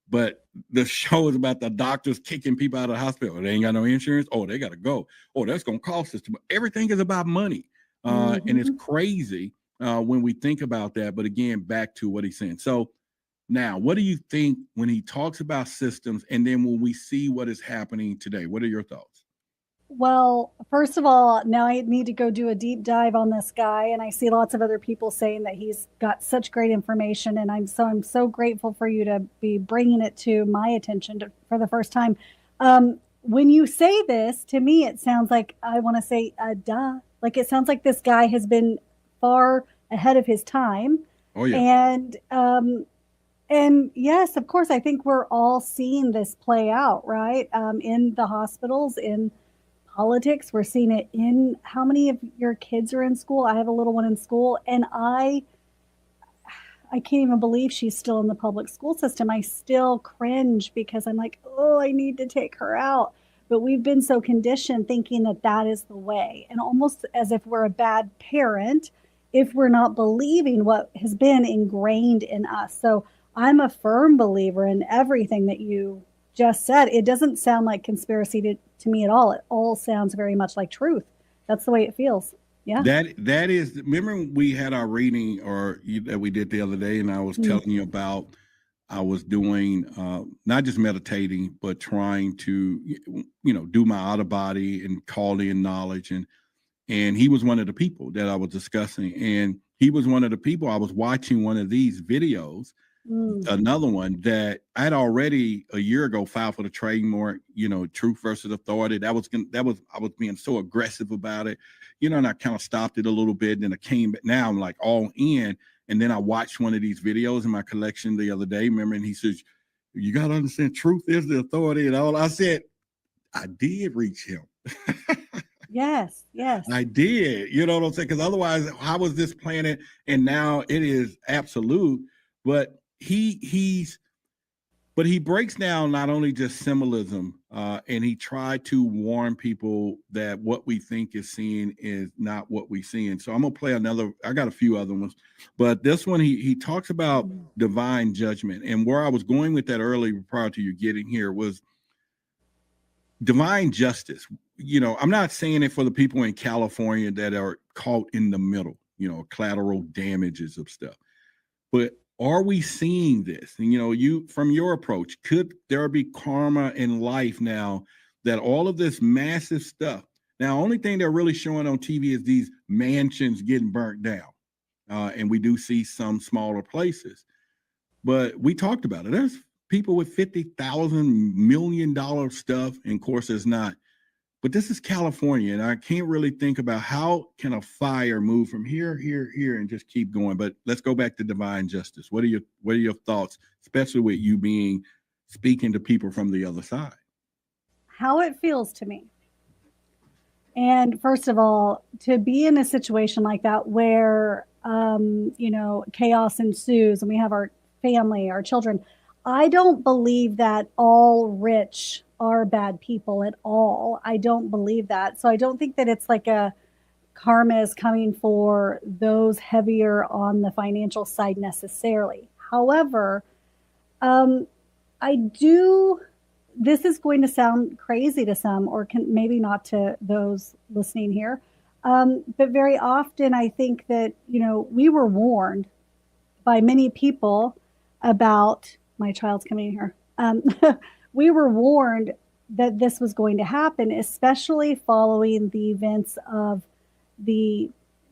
but the show is about the doctors kicking people out of the hospital. They ain't got no insurance. Oh, they got to go. Oh, that's going to cost us. Everything is about money, and it's crazy when we think about that. But again, back to what he's saying. So. Now, what do you think when he talks about systems, and then when we see what is happening today? What are your thoughts? Well, first of all, now I need to go do a deep dive on this guy, and I see lots of other people saying that he's got such great information, and I'm so grateful for you to be bringing it to my attention for the first time. When you say this, to me, it sounds like I want to say, duh. Like it sounds like this guy has been far ahead of his time. Oh yeah. And yes, of course, I think we're all seeing this play out, right? In the hospitals, in politics, we're seeing it in how many of your kids are in school. I have a little one in school, and I can't even believe she's still in the public school system. I still cringe because I'm like, oh, I need to take her out. But we've been so conditioned thinking that that is the way, and almost as if we're a bad parent if we're not believing what has been ingrained in us. So I'm a firm believer in everything that you just said. It doesn't sound like conspiracy to me at all. It all sounds very much like truth. That's the way it feels. Yeah. That is, remember we had our reading that we did the other day, and I was telling you about, I was doing, not just meditating, but trying to, do my out of body and call in knowledge. And he was one of the people that I was discussing. And he was one of the people, I was watching one of these videos, another one that I had already a year ago filed for the trademark, truth versus authority. I was being so aggressive about it, and I kind of stopped it a little bit. And then I came back. Now I'm like all in. And then I watched one of these videos in my collection the other day. Remember, and he says, "You got to understand, truth is the authority." And all I said, I did reach him. Yes. I did. You know what I'm saying? Because otherwise, how was this planet? And now it is absolute. But he's But he breaks down not only just symbolism, and he tried to warn people that what we think is seen is not what we see. And so I'm gonna play another. I got a few other ones, but this one he talks about divine judgment. And where I was going with that earlier, prior to you getting here, was divine justice. You know, I'm not saying it for the people in California that are caught in the middle, you know, collateral damages of stuff, but are we seeing this? And, you know, you, from your approach, could there be karma in life now that all of this massive stuff? Now, only thing they're really showing on TV is these mansions getting burnt down. And we do see some smaller places. But we talked about it. There's people with $50,000 million stuff. And of course, there's not. But this is California, and I can't really think about how can a fire move from here, and just keep going. But let's go back to divine justice. What are your thoughts, especially with you speaking to people from the other side? How it feels to me. And first of all, to be in a situation like that where you know, chaos ensues and we have our family, our children, I don't believe that all rich are bad people at all. I don't believe that. So I don't think that it's like a karma is coming for those heavier on the financial side necessarily. However, I do, this is going to sound crazy to some, or maybe not to those listening here. But very often I think that, you know, we were warned by many people about, my child's coming in here. We were warned that this was going to happen, especially following the events of the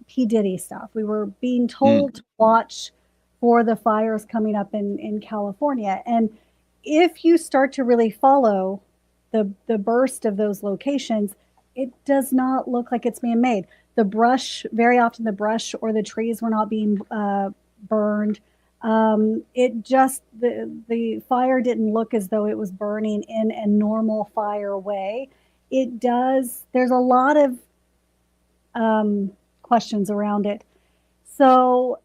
P. Diddy stuff. We were being told to watch for the fires coming up in California. And if you start to really follow the burst of those locations, it does not look like it's man-made. The brush, very often the brush or the trees were not being burned. It just, the fire didn't look as though it was burning in a normal fire way. It does, there's a lot of questions around it. So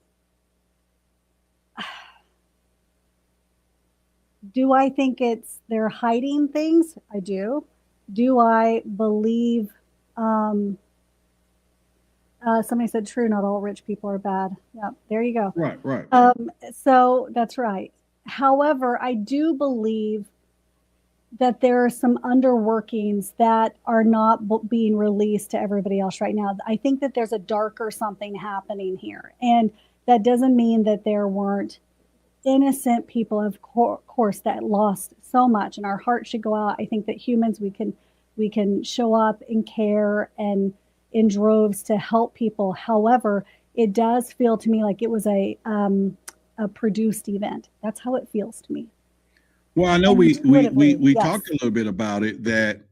do I think they're hiding things? I do. Do I believe, somebody said, true, not all rich people are bad. Yeah, there you go. Right. So that's right. However, I do believe that there are some underworkings that are not being released to everybody else right now. I think that there's a darker something happening here. And that doesn't mean that there weren't innocent people, of course, that lost so much. And our heart should go out. I think that humans, we can show up and care and in droves to help people. However, it does feel to me like it was a produced event. That's how it feels to me. Well, I know we yes. talked a little bit about it, that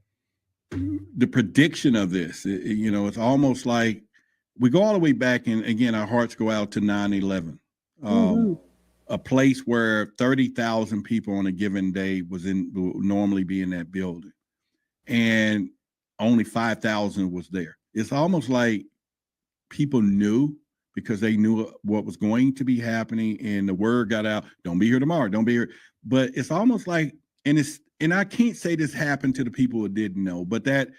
the prediction of this, you know, it's almost like we go all the way back, and again, our hearts go out to 9/11, a place where 30,000 people on a given day would normally be in that building, and only 5,000 was there. It's almost like people knew, because they knew what was going to be happening, and the word got out, don't be here tomorrow, don't be here. But it's almost like, and I can't say this happened to the people who didn't know, but that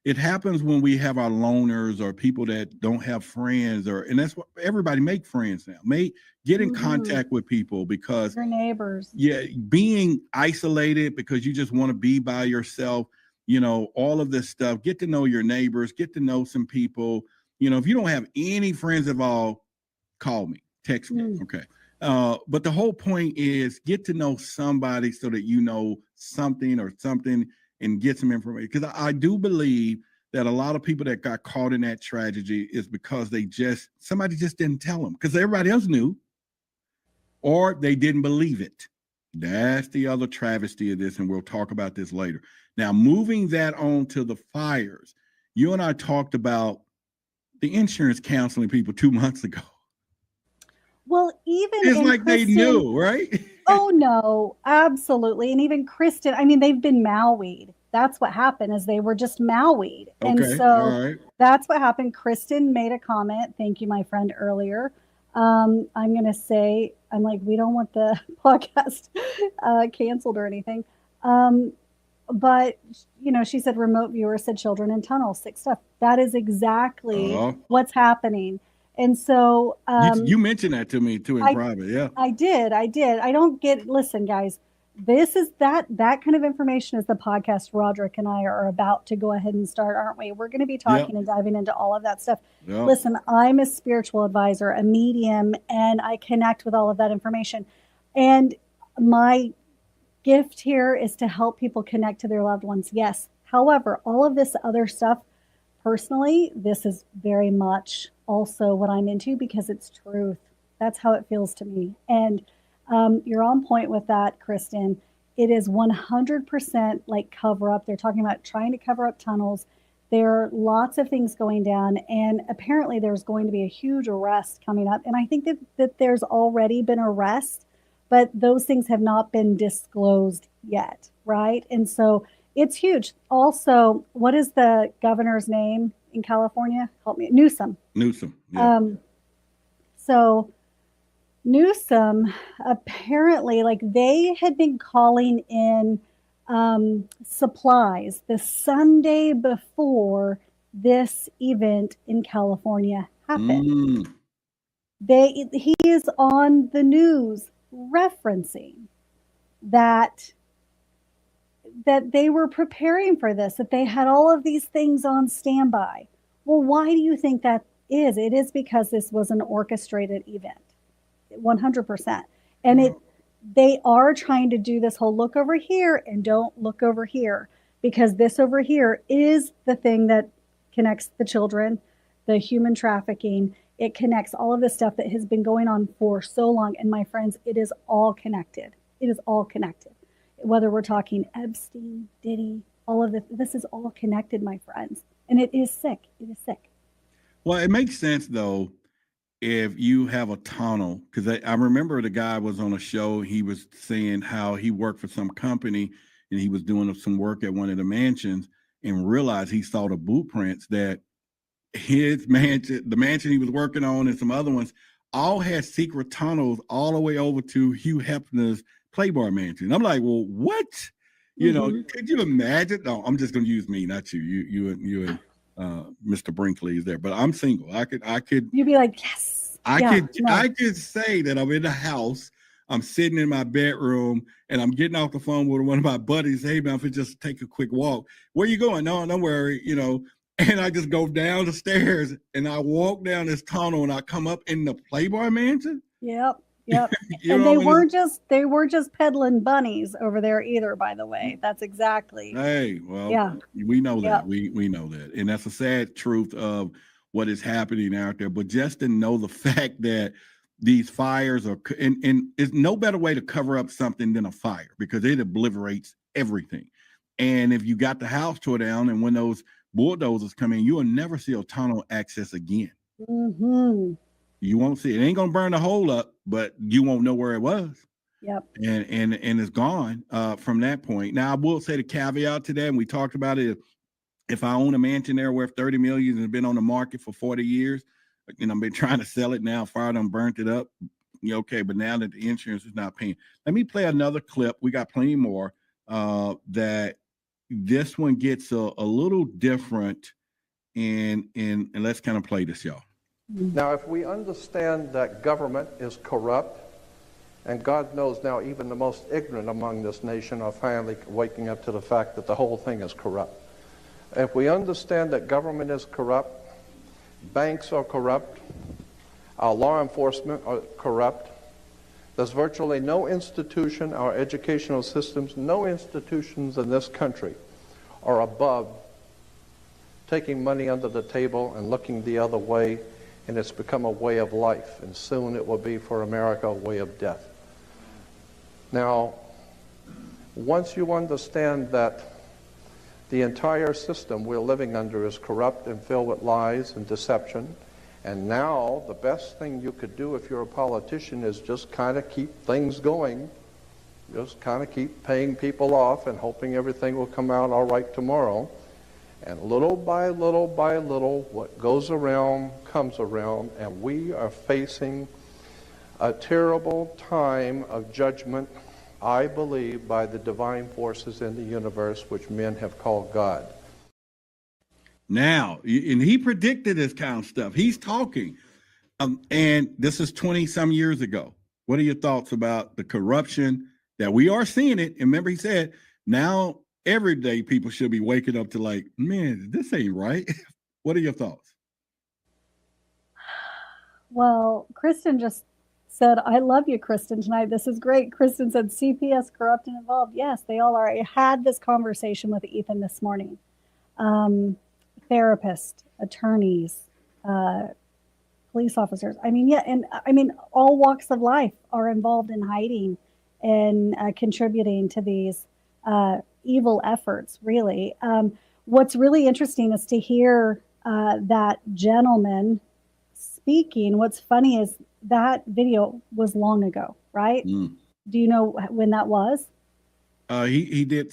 it happens when we have our loners or people that don't have friends, and that's what everybody make friends now. Get in contact with people, because your neighbors. Yeah, being isolated because you just want to be by yourself, you know, all of this stuff. Get to know your neighbors, get to know some people. You know, if you don't have any friends at all, call me, text me. Okay. But the whole point is get to know somebody so that you know something and get some information. Because I do believe that a lot of people that got caught in that tragedy is because somebody just didn't tell them, because everybody else knew, or they didn't believe it. That's the other travesty of this, and we'll talk about this later. Now, moving that on to the fires, you and I talked about the insurance counseling people 2 months ago. Well, even it's like Kristen, they knew, right? Oh no, absolutely. And even Kristen, I mean, they've been Mauied. That's what happened, is they were just Mauied. Okay, and so that's what happened. Kristen made a comment. Thank you, my friend, earlier. I'm going to say I'm like, we don't want the podcast canceled or anything. But, she said remote viewers said children in tunnels, sick stuff. That is exactly what's happening. And so you mentioned that to me too in private. Yeah, I did. I don't listen, guys, this is that kind of information is the podcast Roderick and I are about to go ahead and start, aren't we? We're going to be talking and diving into all of that stuff. Yep. Listen, I'm a spiritual advisor, a medium, and I connect with all of that information. And my gift here is to help people connect to their loved ones. Yes. However, all of this other stuff, personally, this is very much also what I'm into because it's truth. That's how it feels to me. And you're on point with that, Kristen. It is 100% like cover up. They're talking about trying to cover up tunnels. There are lots of things going down. And apparently there's going to be a huge arrest coming up. And I think that there's already been arrests, but those things have not been disclosed yet, right? And so it's huge. Also, what is the governor's name in California? Help me. Newsom. Yeah. So Newsom, apparently, like they had been calling in supplies the Sunday before this event in California happened. He is on the news referencing that they were preparing for this, that they had all of these things on standby. Well, why do you think that is? It is because this was an orchestrated event, 100%. And they are trying to do this whole look over here and don't look over here, because this over here is the thing that connects the children, the human trafficking. It connects all of this stuff that has been going on for so long. And my friends, it is all connected. It is all connected. Whether we're talking Epstein, Diddy, all of this is all connected, my friends. And it is sick. It is sick. Well, it makes sense, though, if you have a tunnel, because I remember the guy was on a show. He was saying how he worked for some company and he was doing some work at one of the mansions and realized he saw the blueprints that his mansion, the mansion he was working on and some other ones all had secret tunnels all the way over to Hugh Hefner's Playboy mansion. I'm like, well, what? You know, could you imagine? No, I'm just going to use me, not you. You and Mr. Brinkley is there, but I'm single. I could. You'd be like, yes. I could say that I'm in the house. I'm sitting in my bedroom and I'm getting off the phone with one of my buddies. Hey, man, if I just take a quick walk. Where you going? No, don't worry. You know, and I just go down the stairs and I walk down this tunnel and I come up in the Playboy mansion. Yep. And they weren't just peddling bunnies over there either, by the way. That's exactly. Hey, well, we know that. We know that. And that's a sad truth of what is happening out there. But just to know the fact that these fires are, and it's no better way to cover up something than a fire, because it obliterates everything. And if you got the house tore down and when those bulldozers come in, you will never see a tunnel access again. You won't see it. It ain't gonna burn the hole up, but you won't know where it was. Yep. And it's gone from that point. Now I will say the caveat to that, and we talked about it. If I own a mansion there worth $30 million and it's been on the market for 40 years, and I've been trying to sell it now, fire done burnt it up. Okay, but now that the insurance is not paying. Let me play another clip. We got plenty more. That this one gets a little different, and let's kind of play this, y'all. Now, if we understand that government is corrupt, and God knows now even the most ignorant among this nation are finally waking up to the fact that the whole thing is corrupt. If we understand that government is corrupt, banks are corrupt, our law enforcement are corrupt, there's virtually no institution, our educational systems, no institutions in this country are above taking money under the table and looking the other way. And it's become a way of life, and soon it will be for America a way of death. Now, once you understand that the entire system we're living under is corrupt and filled with lies and deception, and now the best thing you could do if you're a politician is just kind of keep things going, just kind of keep paying people off and hoping everything will come out all right tomorrow. And little by little what goes around comes around, and we are facing a terrible time of judgment, I believe, by the divine forces in the universe, which men have called God. Now, and he predicted this kind of stuff. He's talking. And this is 20 some years ago. What are your thoughts about the corruption that we are seeing it? And remember, he said, now every day people should be waking up to like, man, this ain't right. What are your thoughts? Well, Kristen just said, I love you, Kristen, tonight. This is great. Kristen said, CPS corrupt and involved. Yes, they all are. I had this conversation with Ethan this morning. Therapists, attorneys, police officers. I mean, yeah, and I mean, all walks of life are involved in hiding and contributing to these evil efforts, really. What's really interesting is to hear that gentleman speaking. What's funny is that video was long ago, right? Do you know when that was? He did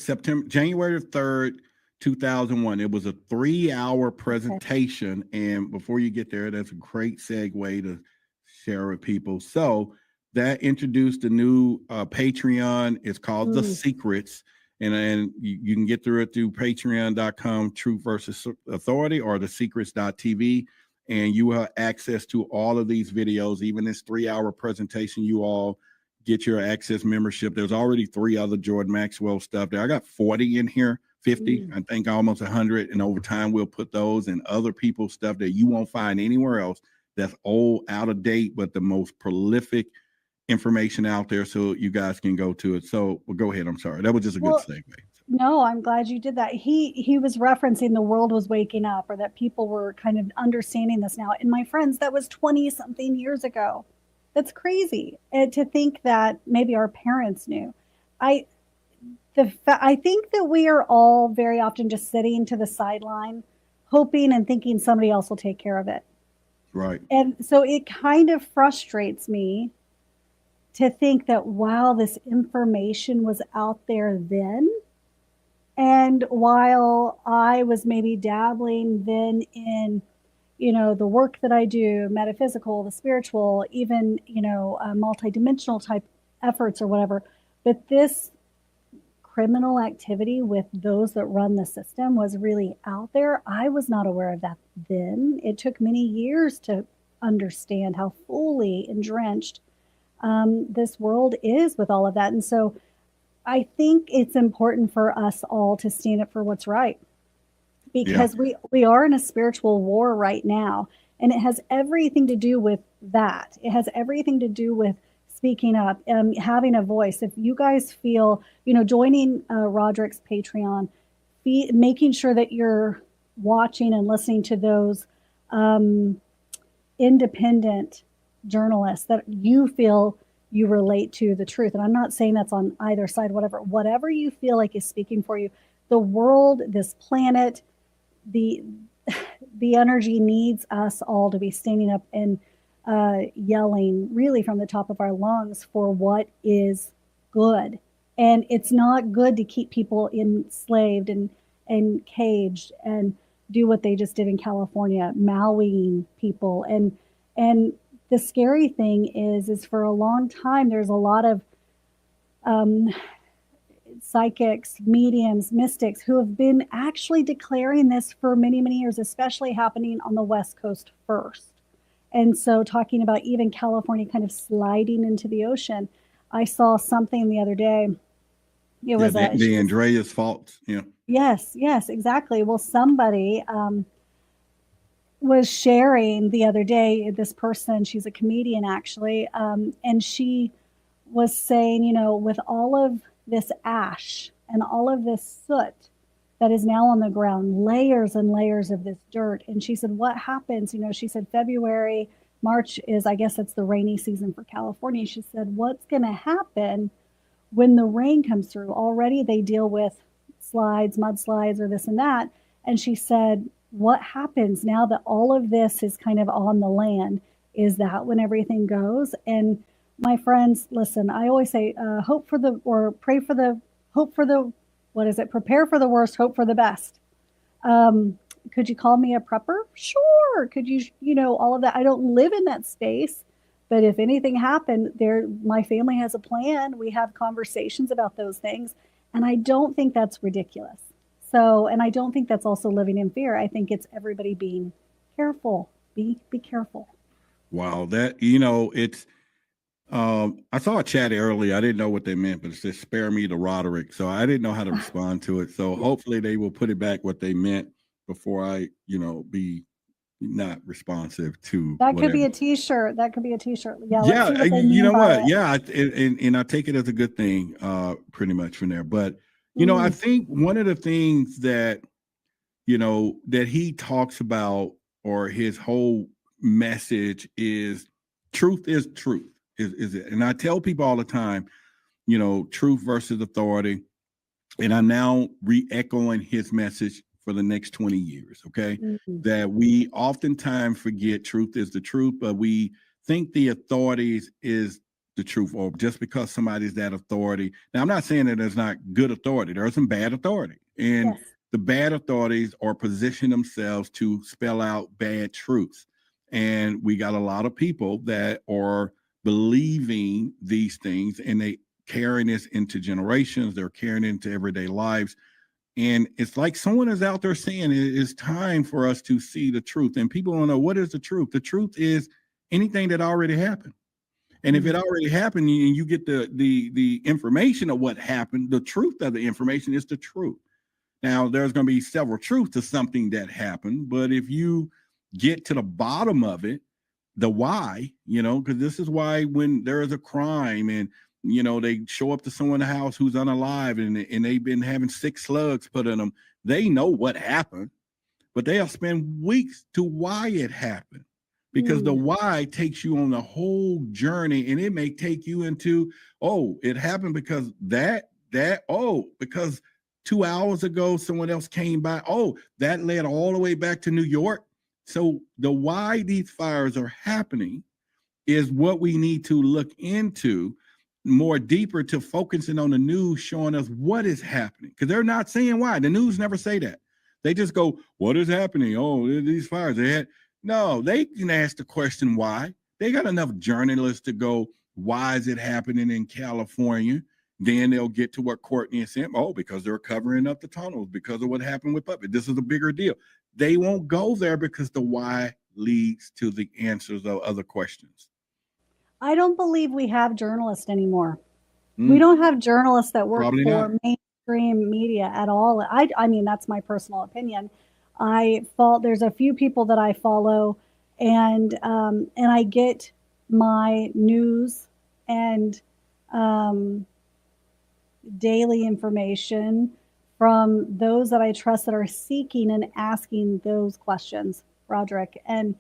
January 3rd, 2001. It was a 3-hour presentation. Okay. And before you get there, that's a great segue to share with people. So that introduced a new Patreon. It's called The Secrets. And you can get through it through patreon.com, Truth versus Authority, or thesecrets.tv. And you will have access to all of these videos, even this 3-hour presentation. You all get your access membership. There's already 3 other Jordan Maxwell stuff there. I got 40 in here, 50, I think almost 100. And over time, we'll put those and other people's stuff that you won't find anywhere else that's old, out of date, but the most prolific information out there, so you guys can go to it. So well, go ahead. I'm sorry. That was just a good segue. No, I'm glad you did that. He was referencing the world was waking up, or that people were kind of understanding this now. And my friends, that was 20 something years ago. That's crazy. And to think that maybe our parents knew. I think that we are all very often just sitting to the sideline, hoping and thinking somebody else will take care of it. Right. And so it kind of frustrates me to think that, wow, this information was out there then. And while I was maybe dabbling then in, the work that I do, metaphysical, the spiritual, even, multidimensional type efforts or whatever, but this criminal activity with those that run the system was really out there. I was not aware of that then. It took many years to understand how fully drenched this world is with all of that. And so I think it's important for us all to stand up for what's right, because we are in a spiritual war right now, and it has everything to do with that. It has everything to do with speaking up, having a voice. If you guys feel, joining Roderick's Patreon, making sure that you're watching and listening to those independent journalists that you feel you relate to the truth. And I'm not saying that's on either side, whatever you feel like is speaking for you. The world, this planet, the energy needs us all to be standing up and yelling really from the top of our lungs for what is good. And it's not good to keep people enslaved and caged and do what they just did in California, mowing people. And the scary thing is for a long time, there's a lot of psychics, mediums, mystics who have been actually declaring this for many, many years, especially happening on the West Coast first. And so talking about even California kind of sliding into the ocean. I saw something the other day. It was the Andreas fault. Yeah. Yes, exactly. Well, somebody was sharing the other day, this person, she's a comedian actually, and she was saying, with all of this ash and all of this soot that is now on the ground, layers and layers of this dirt. And she said, what happens? She said February, March is, I guess it's the rainy season for California. She said, what's going to happen when the rain comes through? Already they deal with mudslides or this and that. And she said, what happens now that all of this is kind of on the land? Is that when everything goes? And my friends, listen, I always say, prepare for the worst, hope for the best. Could you call me a prepper? Sure. Could you, all of that. I don't live in that space, But if anything happened, my family has a plan. We have conversations about those things. And I don't think that's ridiculous. So, and I don't think that's also living in fear. I think it's everybody being careful. Be careful. Wow, that, it's, I saw a chat earlier. I didn't know what they meant, but it says spare me the Roderick. So I didn't know how to respond to it. So hopefully they will put it back what they meant before I, be not responsive to that. Whatever. Could be a t-shirt. That could be a t-shirt. Yeah. Yeah. Let's see what You know what? it. Yeah. And I take it as a good thing, pretty much from there. But, I think one of the things that, that he talks about, or his whole message is truth is truth. Is it? And I tell people all the time, truth versus authority. And I'm now re-echoing his message for the next 20 years, okay? That we oftentimes forget truth is the truth, but we think the authorities is the truth, or just because somebody's that authority. Now, I'm not saying that there's not good authority. There's some bad authority. And Yes. the bad authorities are position themselves to spell out bad truths. And we got a lot of people that are believing these things, and they carrying this into generations. They're carrying it into everyday lives. And it's like someone is out there saying it is time for us to see the truth. And people don't know, what is the truth? The truth is anything that already happened. And if it already happened and you get the information of what happened, the truth of the information is the truth. Now, there's going to be several truths to something that happened, but if you get to the bottom of it, the why, because this is why when there is a crime and, they show up to someone's house who's unalive and they've been having 6 slugs put in them, they know what happened, but they'll spend weeks to why it happened. Because the why takes you on the whole journey, and it may take you into, it happened because because 2 hours ago, someone else came by. That led all the way back to New York. So the why these fires are happening is what we need to look into more deeper, to focusing on the news, showing us what is happening. Because they're not saying why. The news never say that. They just go, what is happening? These fires. No, they can ask the question why. They got enough journalists to go, why is it happening in California? Then they'll get to what Courtney is saying. Because they're covering up the tunnels because of what happened with Puppet. This is a bigger deal. They won't go there because the why leads to the answers of other questions. I don't believe we have journalists anymore. We don't have journalists that work Probably for not. mainstream media at all. I mean, that's my personal opinion. There's a few people that I follow, and I get my news and daily information from those that I trust that are seeking and asking those questions, Roderick. And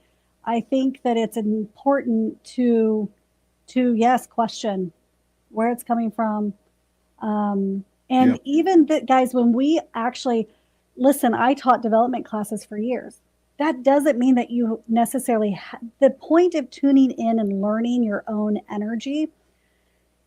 I think that it's important to yes, question where it's coming from. Even that, guys, when we actually listen, I taught development classes for years. That doesn't mean that you necessarily the point of tuning in and learning your own energy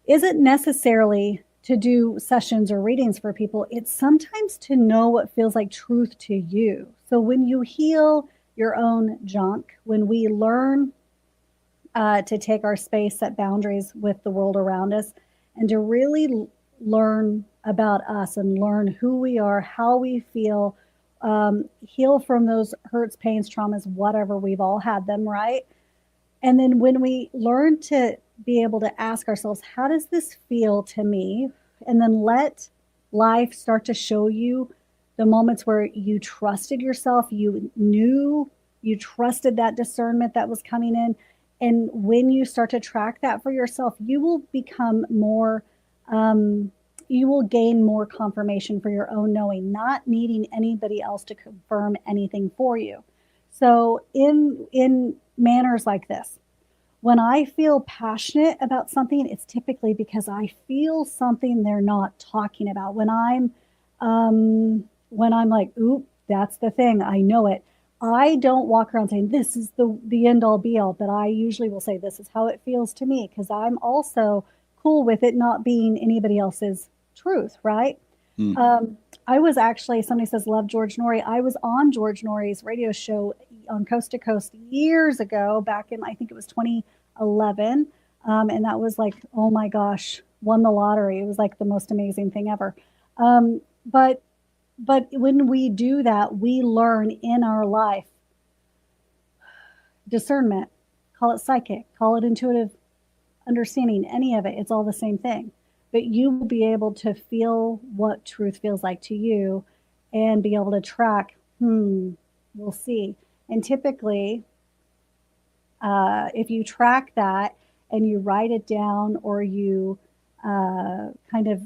isn't necessarily to do sessions or readings for people. It's sometimes to know what feels like truth to you. So when you heal your own junk, when we learn to take our space, set boundaries with the world around us, and to really learn about us and learn who we are, how we feel, heal from those hurts, pains, traumas, whatever, we've all had them, right? And then when we learn to be able to ask ourselves, how does this feel to me? And then let life start to show you the moments where you trusted yourself, you knew, you trusted that discernment that was coming in. And when you start to track that for yourself, you will become more, you will gain more confirmation for your own knowing, not needing anybody else to confirm anything for you. So in manners like this, when I feel passionate about something, it's typically because I feel something they're not talking about. When I'm like, oop, that's the thing, I know it. I don't walk around saying this is the end all be all, but I usually will say this is how it feels to me, because I'm also cool with it not being anybody else's truth, right? I was actually, somebody says, love George Norrie. I was on George Norrie's radio show on Coast to Coast years ago, back in, I think it was 2011 11. And that was like, oh my gosh, won the lottery. It was like the most amazing thing ever. But when we do that, we learn in our life discernment, call it psychic, call it intuitive understanding, any of it, it's all the same thing. But you will be able to feel what truth feels like to you and be able to track, we'll see. And typically, if you track that and you write it down, or you kind of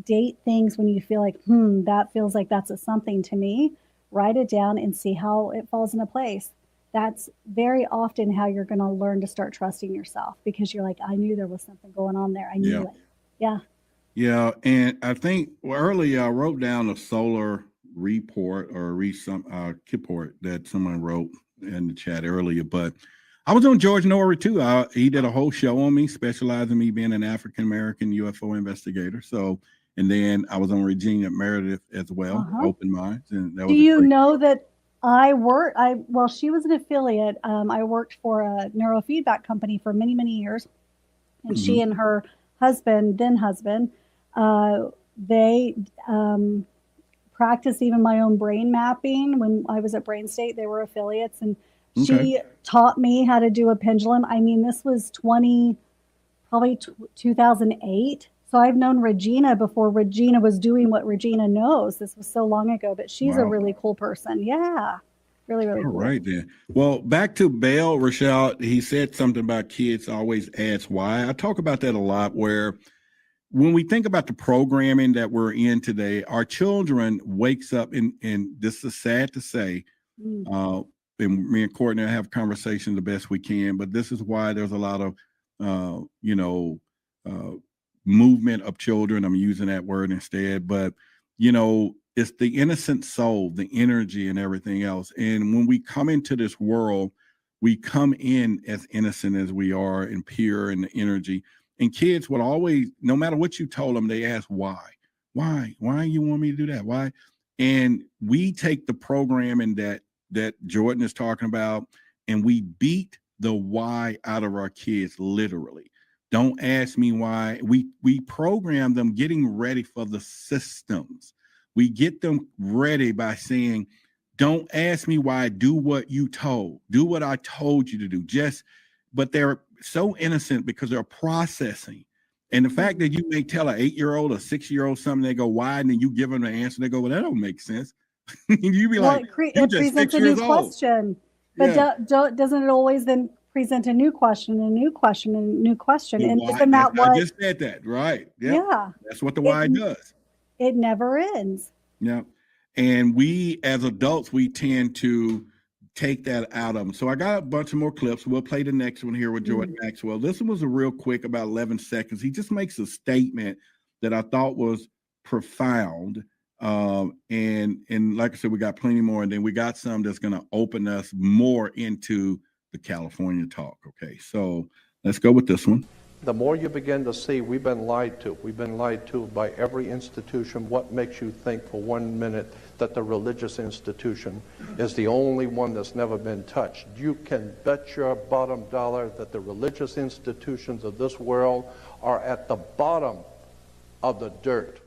date things when you feel like, that feels like that's a something to me, write it down and see how it falls into place. That's very often how you're going to learn to start trusting yourself, because you're like, I knew there was something going on there. I knew it. Yeah. Yeah. And I think earlier I wrote down a solar report or report that someone wrote in the chat earlier, but I was on George Norrie too. He did a whole show on me, specializing me being an African-American UFO investigator. So, and then I was on Regina Meredith as well, Open Minds. And that was Do you know that well, she was an affiliate. I worked for a neurofeedback company for many, many years. And she and her husband, they practiced even my own brain mapping. When I was at Brain State, they were affiliates. And she taught me how to do a pendulum. I mean, this was 2008. So I've known Regina before Regina was doing what Regina knows. This was so long ago, but she's a really cool person. Yeah. Really, really cool. All right then. Well, back to Bell, Rochelle, he said something about kids always ask why. I talk about that a lot, where when we think about the programming that we're in today, our children wakes up, and this is sad to say, and me and Courtney have conversations the best we can, but this is why there's a lot of, movement of children. I'm using that word instead, but it's the innocent soul, the energy and everything else. And when we come into this world, we come in as innocent as we are and pure in the energy. And kids will always, no matter what you told them, they ask why you want me to do that? Why? And we take the programming that Jordan is talking about, and we beat the why out of our kids, literally. Don't ask me why. We program them getting ready for the systems. We get them ready by saying, don't ask me why, do what you told. Do what I told you to do. But they're so innocent because they're processing. And the fact that you may tell an 8-year-old or 6-year-old something, they go, why? And then you give them the answer, they go, well, that don't make sense. You be like, it presents a new question. But doesn't it always then present a new question, and a new question, and a new question? And isn't that what I just said? That right? Yeah, that's what the why does. It never ends. Yeah, and we as adults, we tend to take that out of them. So I got a bunch of more clips. We'll play the next one here with Jordan Maxwell. This one was a real quick, about 11 seconds. He just makes a statement that I thought was profound. And like I said, we got plenty more, and then we got some that's going to open us more into the California talk. Okay, so let's go with this one. The more you begin to see, we've been lied to. We've been lied to by every institution. What makes you think for 1 minute that the religious institution is the only one that's never been touched? You can bet your bottom dollar that the religious institutions of this world are at the bottom of the dirt.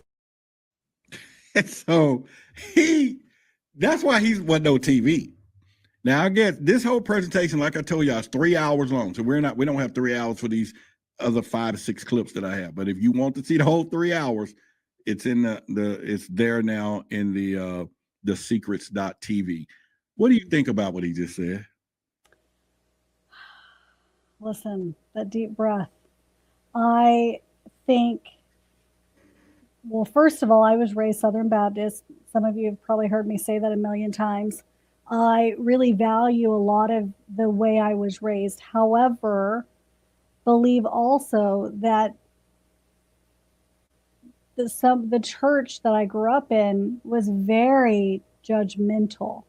So that's why he wasn't no TV. Now, I guess this whole presentation, like I told you, is 3 hours long. So we don't have 3 hours for these other 5 to 6 clips that I have. But if you want to see the whole 3 hours, it's in it's there now in the secrets.tv. What do you think about what he just said? Listen, that deep breath. I think, well, first of all, I was raised Southern Baptist. Some of you have probably heard me say that a million times. I really value a lot of the way I was raised. However, believe also that the church that I grew up in was very judgmental,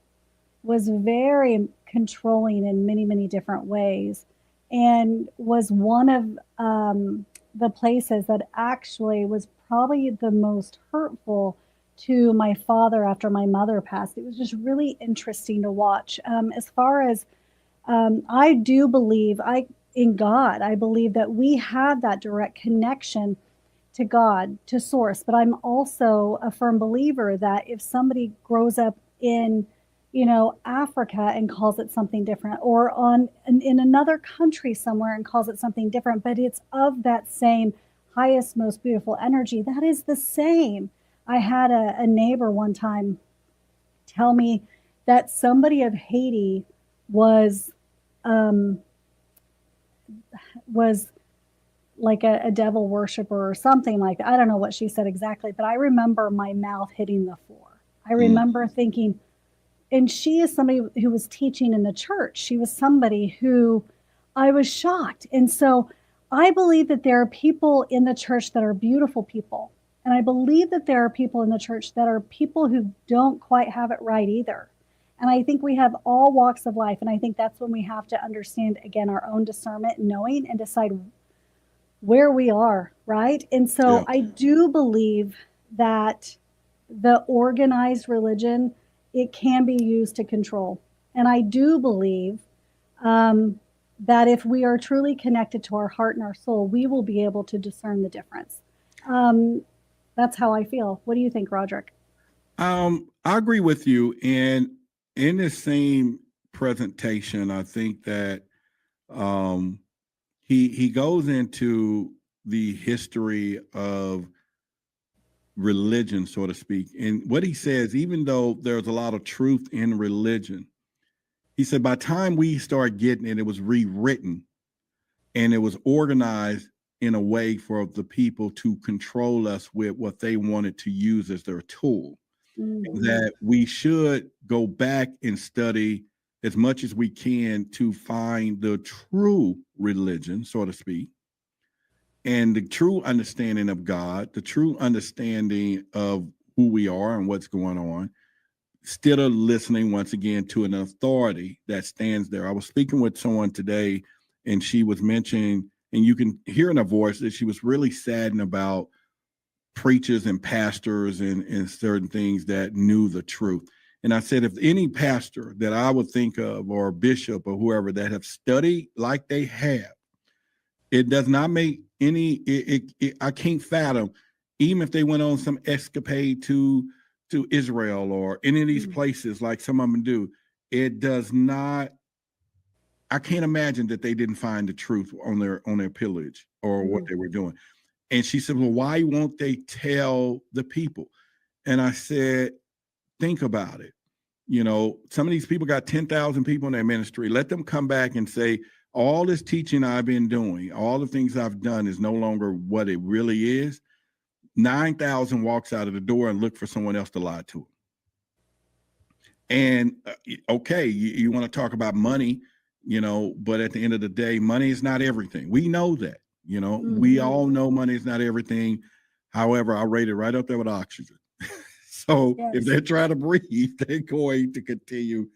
was very controlling in many, many different ways, and was one of the places that actually was probably the most hurtful to my father after my mother passed. It was just really interesting to watch. As far as I do believe, in God. I believe that we have that direct connection to God, to source. But I'm also a firm believer that if somebody grows up in, Africa and calls it something different, or in another country somewhere and calls it something different, but it's of that same highest, most beautiful energy, that is the same. I had a neighbor one time tell me that somebody of Haiti was like a devil worshiper or something like that. I don't know what she said exactly, but I remember my mouth hitting the floor. I remember thinking, and she is somebody who was teaching in the church. She was somebody who I was shocked. And so I believe that there are people in the church that are beautiful people. And I believe that there are people in the church that are people who don't quite have it right either. And I think we have all walks of life. And I think that's when we have to understand, again, our own discernment, knowing and decide where we are, right? And so I do believe that the organized religion, it can be used to control. And I do believe that if we are truly connected to our heart and our soul, we will be able to discern the difference. That's how I feel. What do you think, Roderick? I agree with you. And in the same presentation, I think that he goes into the history of religion, so to speak. And what he says, even though there's a lot of truth in religion, he said by the time we start getting it, it was rewritten and it was organized in a way for the people to control us with what they wanted to use as their tool. That we should go back and study as much as we can to find the true religion, so to speak, and the true understanding of God, the true understanding of who we are and what's going on, instead of listening once again to an authority that stands there. I was speaking with someone today, and she was mentioning, and you can hear in her voice that she was really saddened about preachers and pastors and certain things that knew the truth. And I said, if any pastor that I would think of, or bishop or whoever, that have studied like they have, it does not make any, I can't fathom, even if they went on some escapade to Israel or any of these places like some of them do, it does not, I can't imagine that they didn't find the truth on their pillage or what they were doing. And she said, well, why won't they tell the people? And I said, think about it. Some of these people got 10,000 people in their ministry. Let them come back and say, all this teaching I've been doing, all the things I've done is no longer what it really is. 9,000 walks out of the door and look for someone else to lie to them. And okay, you want to talk about money, but at the end of the day, money is not everything. We know that. We all know money is not everything. However, I rate it right up there with oxygen. So if they're trying to breathe, they're going to continue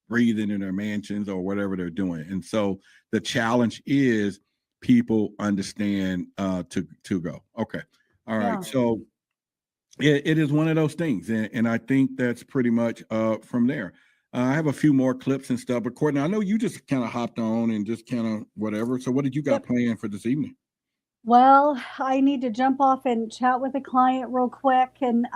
breathing in their mansions or whatever they're doing. And so the challenge is people understand to go. Okay. All right. Yeah. So it is one of those things. And I think that's pretty much from there. I have a few more clips and stuff, but Courtney, I know you just kind of hopped on and just kind of whatever. So what did you got planned for this evening? Well, I need to jump off and chat with a client real quick and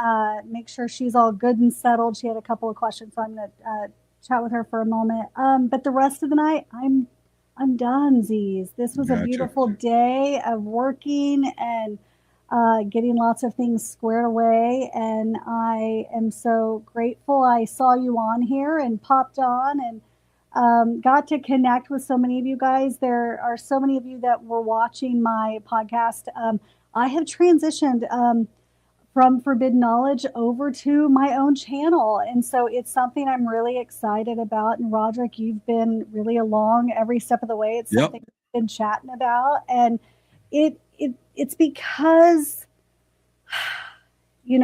make sure she's all good and settled. She had a couple of questions, so I'm going to chat with her for a moment. But the rest of the night, I'm done, Z's. This was a beautiful day of working and getting lots of things squared away. And I am so grateful I saw you on here and popped on and got to connect with so many of you guys. There are so many of you that were watching my podcast. I have transitioned from Forbidden Knowledge over to my own channel. And so it's something I'm really excited about. And Roderick, you've been really along every step of the way. It's something we've been chatting about. And it's because,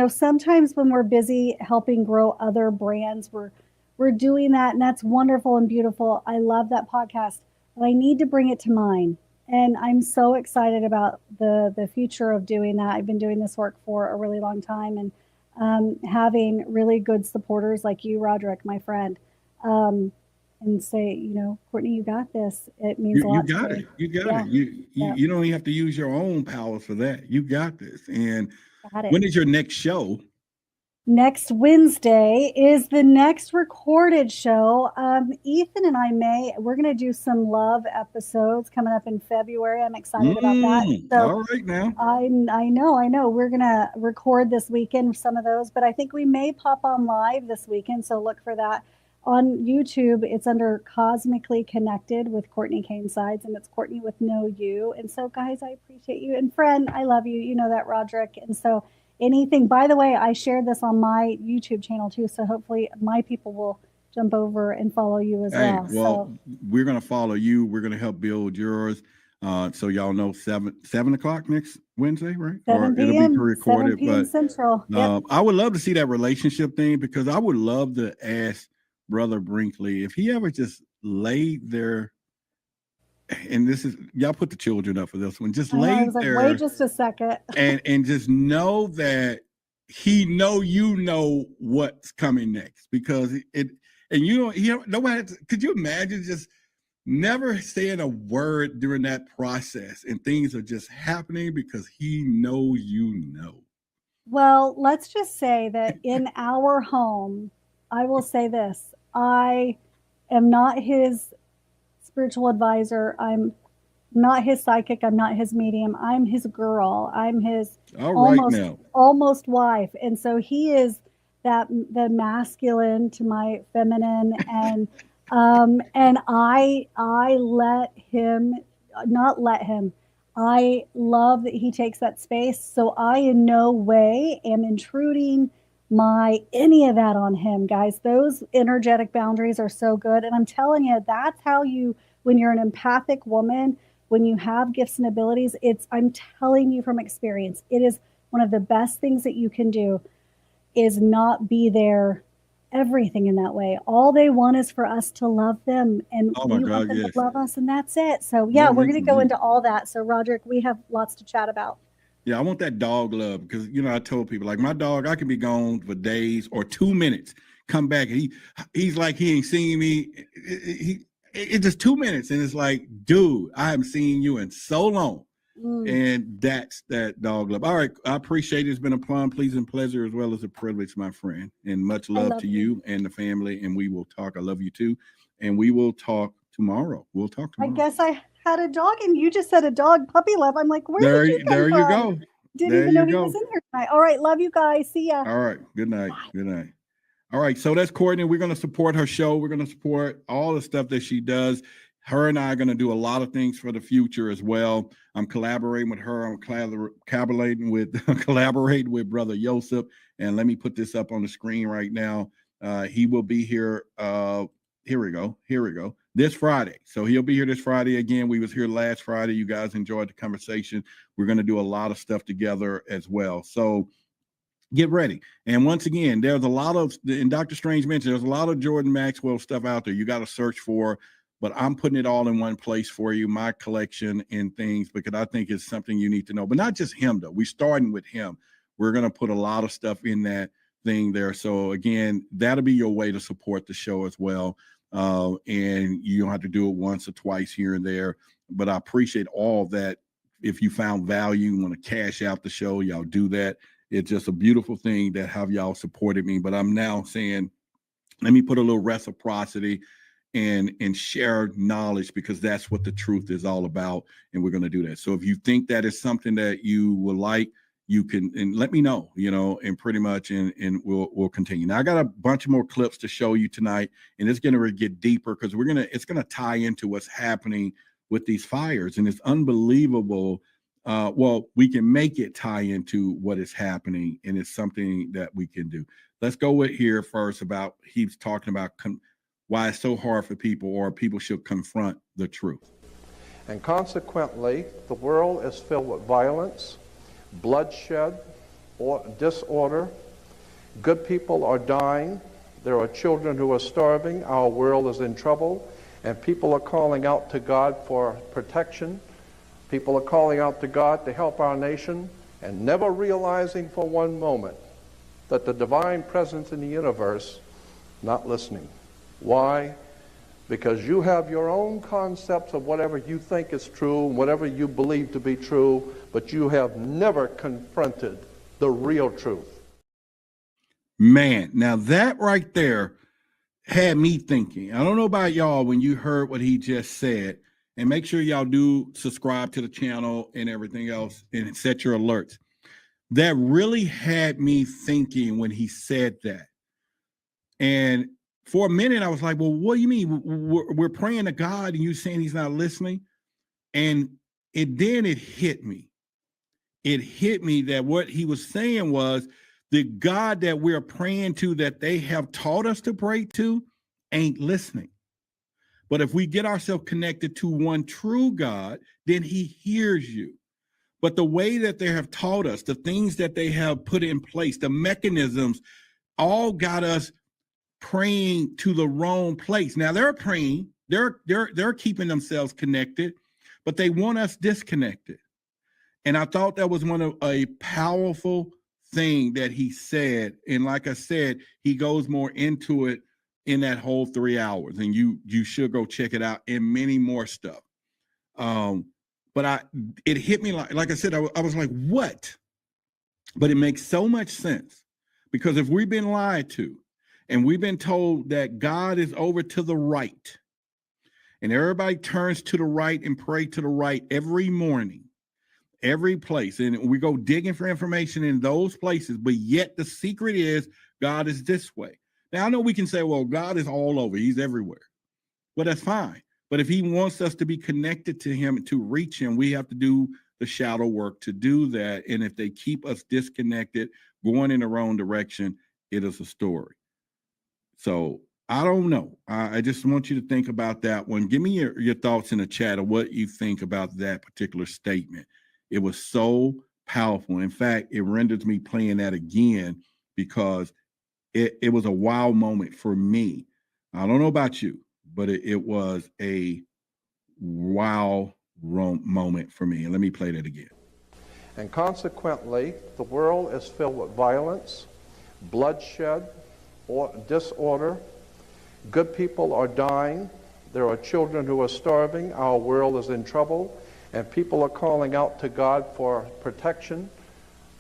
sometimes when we're busy helping grow other brands, we're doing that, and that's wonderful and beautiful. I love that podcast, but I need to bring it to mine. And I'm so excited about the future of doing that. I've been doing this work for a really long time, and having really good supporters like you, Roderick, my friend. and say, Courtney, you got this. It means a lot You to got me. it. You got Yeah. it. You don't even have to use your own powers for that. You got this. And Got it. when is your next show? Next Wednesday is the next recorded show. Ethan and we're going to do some love episodes coming up in February. I'm excited about that. So all right now. I know. We're going to record this weekend some of those, but I think we may pop on live this weekend. So look for that. On YouTube, it's under Cosmically Connected with Courtney Kane Sides, and it's Courtney with no U. And so, guys, I appreciate you. And friend, I love you. You know that, Roderick. And so anything, by the way, I shared this on my YouTube channel too. So hopefully my people will jump over and follow you as well. Well, we're going to follow you. We're going to help build yours. So y'all know 7 o'clock next Wednesday, right? 7 p.m. It'll be pre-recorded, 7 p.m. but Central. Yep. I would love to see that relationship thing, because I would love to ask Brother Brinkley if he ever just laid there. And this is, y'all put the children up for this one. Just lay there. Wait just a second. and just know that he know what's coming next, because nobody. Could you imagine just never saying a word during that process, and things are just happening because he knows Well, let's just say that in our home, I will say this: I am not his spiritual advisor. I'm not his psychic. I'm not his medium. I'm his girl. I'm his almost wife. And so he is the masculine to my feminine, and I I love that he takes that space. So I in no way am intruding any of that on him, guys. Those energetic boundaries are so good. And I'm telling you, that's how when you're an empathic woman, when you have gifts and abilities, I'm telling you from experience, it is one of the best things that you can do is not be there everything in that way. All they want is for us to love them, and we want them to love us, and that's it. So we're going to go into all that. So Roderick, we have lots to chat about. Yeah, I want that dog love, because I told people, like, my dog, I can be gone for days or 2 minutes, come back, and he's like he ain't seen me. It's just 2 minutes, and it's like, dude, I haven't seen you in so long. And that's that dog love. All right, I appreciate it. It's been a plum, pleasing pleasure, as well as a privilege, my friend. And much love to you and the family. And we will talk. I love you too. And we will talk tomorrow. I guess I had a dog, and you just said a dog puppy love. I'm like, where did you come from? There you go. Didn't even know he was in here tonight. All right, love you guys. See ya. All right, good night. Bye. Good night. All right, so that's Courtney. We're going to support her show. We're going to support all the stuff that she does. Her and I are going to do a lot of things for the future as well. I'm collaborating with her. I'm collaborating with Brother Joseph. And let me put this up on the screen right now. He will be here. Here we go. This Friday. So he'll be here this Friday again. We was here last Friday. You guys enjoyed the conversation. We're going to do a lot of stuff together as well. So get ready. And once again, there's a lot of, and Dr. Strange mentioned, there's a lot of Jordan Maxwell stuff out there you got to search for. But I'm putting it all in one place for you, my collection and things, because I think it's something you need to know. But not just him, though. We're starting with him. We're going to put a lot of stuff in that thing there. So, again, that'll be your way to support the show as well. And you don't have to do it once or twice here and there. But I appreciate all that. If you found value, want to cash out the show, y'all do that. It's just a beautiful thing that have y'all supported me. But I'm now saying, let me put a little reciprocity and share knowledge, because that's what the truth is all about, and we're going to do that. So if you think that is something that you would like, you can, and let me know, and pretty much, and we'll continue. Now I got a bunch of more clips to show you tonight, and it's going to get deeper, because it's going to tie into what's happening with these fires, and it's unbelievable. Well, we can make it tie into what is happening, and it's something that we can do. Let's go with here first about, he's talking about why it's so hard for people, or people should confront the truth. And consequently, the world is filled with violence, bloodshed, or disorder. Good people are dying. There are children who are starving. Our world is in trouble. And people are calling out to God for protection. People are calling out to God to help our nation, and never realizing for one moment that the divine presence in the universe not listening. Why? because you have your own concepts of whatever you think is true, whatever you believe to be true, but you have never confronted the real truth. Man, now that right there had me thinking. I don't know about y'all when you heard what he just said, and make sure y'all do subscribe to the channel and everything else and set your alerts. That really had me thinking when he said that. And for a minute, I was like, well, what do you mean? We're praying to God and you saying he's not listening? And then it hit me. It hit me that what he was saying was the God that we're praying to, that they have taught us to pray to, ain't listening. But if we get ourselves connected to one true God, then he hears you. But the way that they have taught us, the things that they have put in place, the mechanisms, all got us praying to the wrong place. Now they're praying, they're keeping themselves connected, but they want us disconnected. And I thought that was one of a powerful thing that he said. And like I said, he goes more into it in that whole 3 hours, and you should go check it out and many more stuff. But it hit me like I said, I was like, what? But it makes so much sense, because if we've been lied to and we've been told that God is over to the right and everybody turns to the right and pray to the right every morning, every place, and we go digging for information in those places, but yet the secret is God is this way. Now, I know we can say, well, God is all over. He's everywhere. Well, that's fine. But if he wants us to be connected to him, to reach him, we have to do the shadow work to do that. And if they keep us disconnected, going in the wrong direction, it is a story. So I don't know. I just want you to think about that one. Give me your thoughts in the chat of what you think about that particular statement. It was so powerful. In fact, it renders me playing that again because it was a wow moment for me. I don't know about you, but it was a wow moment for me. And let me play that again. And consequently, the world is filled with violence, bloodshed, or disorder. Good people are dying. There are children who are starving. Our world is in trouble. And people are calling out to God for protection.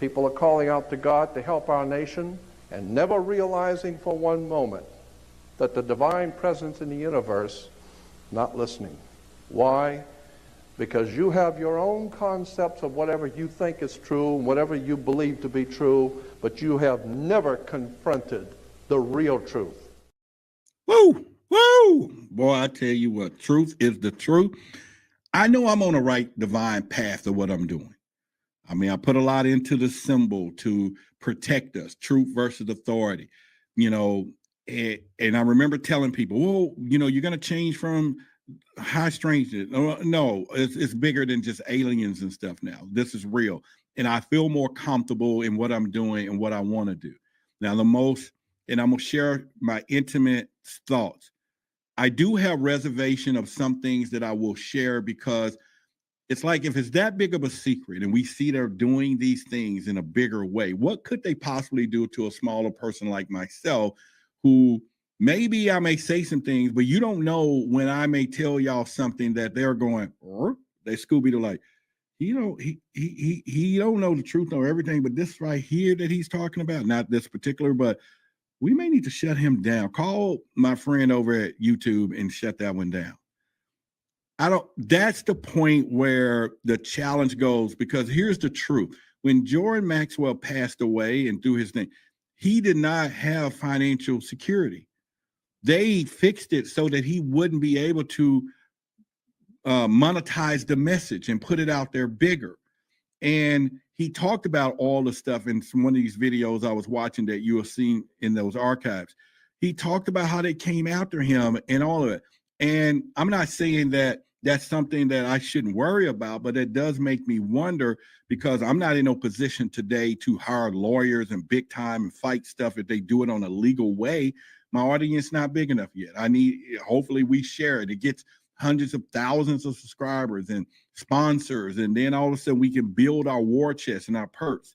People are calling out to God to help our nation, and never realizing for one moment that the divine presence in the universe not listening. Why? Because you have your own concepts of whatever you think is true, whatever you believe to be true, but you have never confronted the real truth. Woo! Woo! Boy, I tell you what, truth is the truth. I know I'm on the right divine path of what I'm doing. I mean, I put a lot into the symbol to protect us, truth versus authority, and I remember telling people, well, you're going to change from high strangeness. No, it's bigger than just aliens and stuff now. This is real. And I feel more comfortable in what I'm doing and what I want to do. Now, and I'm going to share my intimate thoughts. I do have reservation of some things that I will share, because it's like, if it's that big of a secret and we see they're doing these things in a bigger way, what could they possibly do to a smaller person like myself, who maybe I may say some things, but you don't know when I may tell y'all something that they're going, they Scooby-Doo like, he don't know the truth or everything, but this right here that he's talking about, not this particular, but we may need to shut him down. Call my friend over at YouTube and shut that one down. That's the point where the challenge goes, because here's the truth. When Jordan Maxwell passed away and through his thing, he did not have financial security. They fixed it so that he wouldn't be able to monetize the message and put it out there bigger. And he talked about all the stuff in one of these videos I was watching that you have seen in those archives. He talked about how they came after him and all of it. And I'm not saying that that's something that I shouldn't worry about, but it does make me wonder, because I'm not in no position today to hire lawyers and big time and fight stuff if they do it on a legal way. My audience not big enough yet. Hopefully we share it. It gets hundreds of thousands of subscribers and sponsors, and then all of a sudden we can build our war chest and our purse.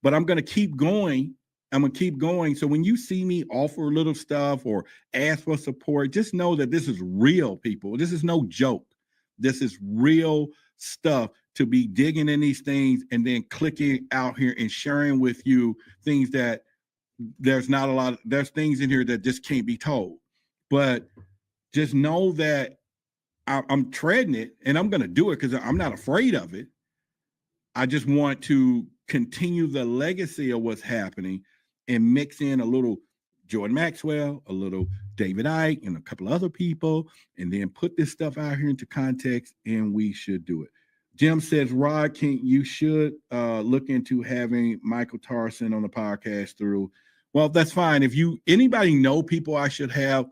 But I'm going to keep going I'm going to keep going. So when you see me offer little stuff or ask for support, just know that this is real, people. This is no joke. This is real stuff to be digging in these things and then clicking out here and sharing with you things that there's things in here that just can't be told. But just know that I'm treading it, and I'm going to do it because I'm not afraid of it. I just want to continue the legacy of what's happening and mix in a little Jordan Maxwell, a little David Icke, and a couple other people, and then put this stuff out here into context, and we should do it. Jim says, Rod, you should look into having Michael Tarson on the podcast through. Well, that's fine. If anybody know people I should have,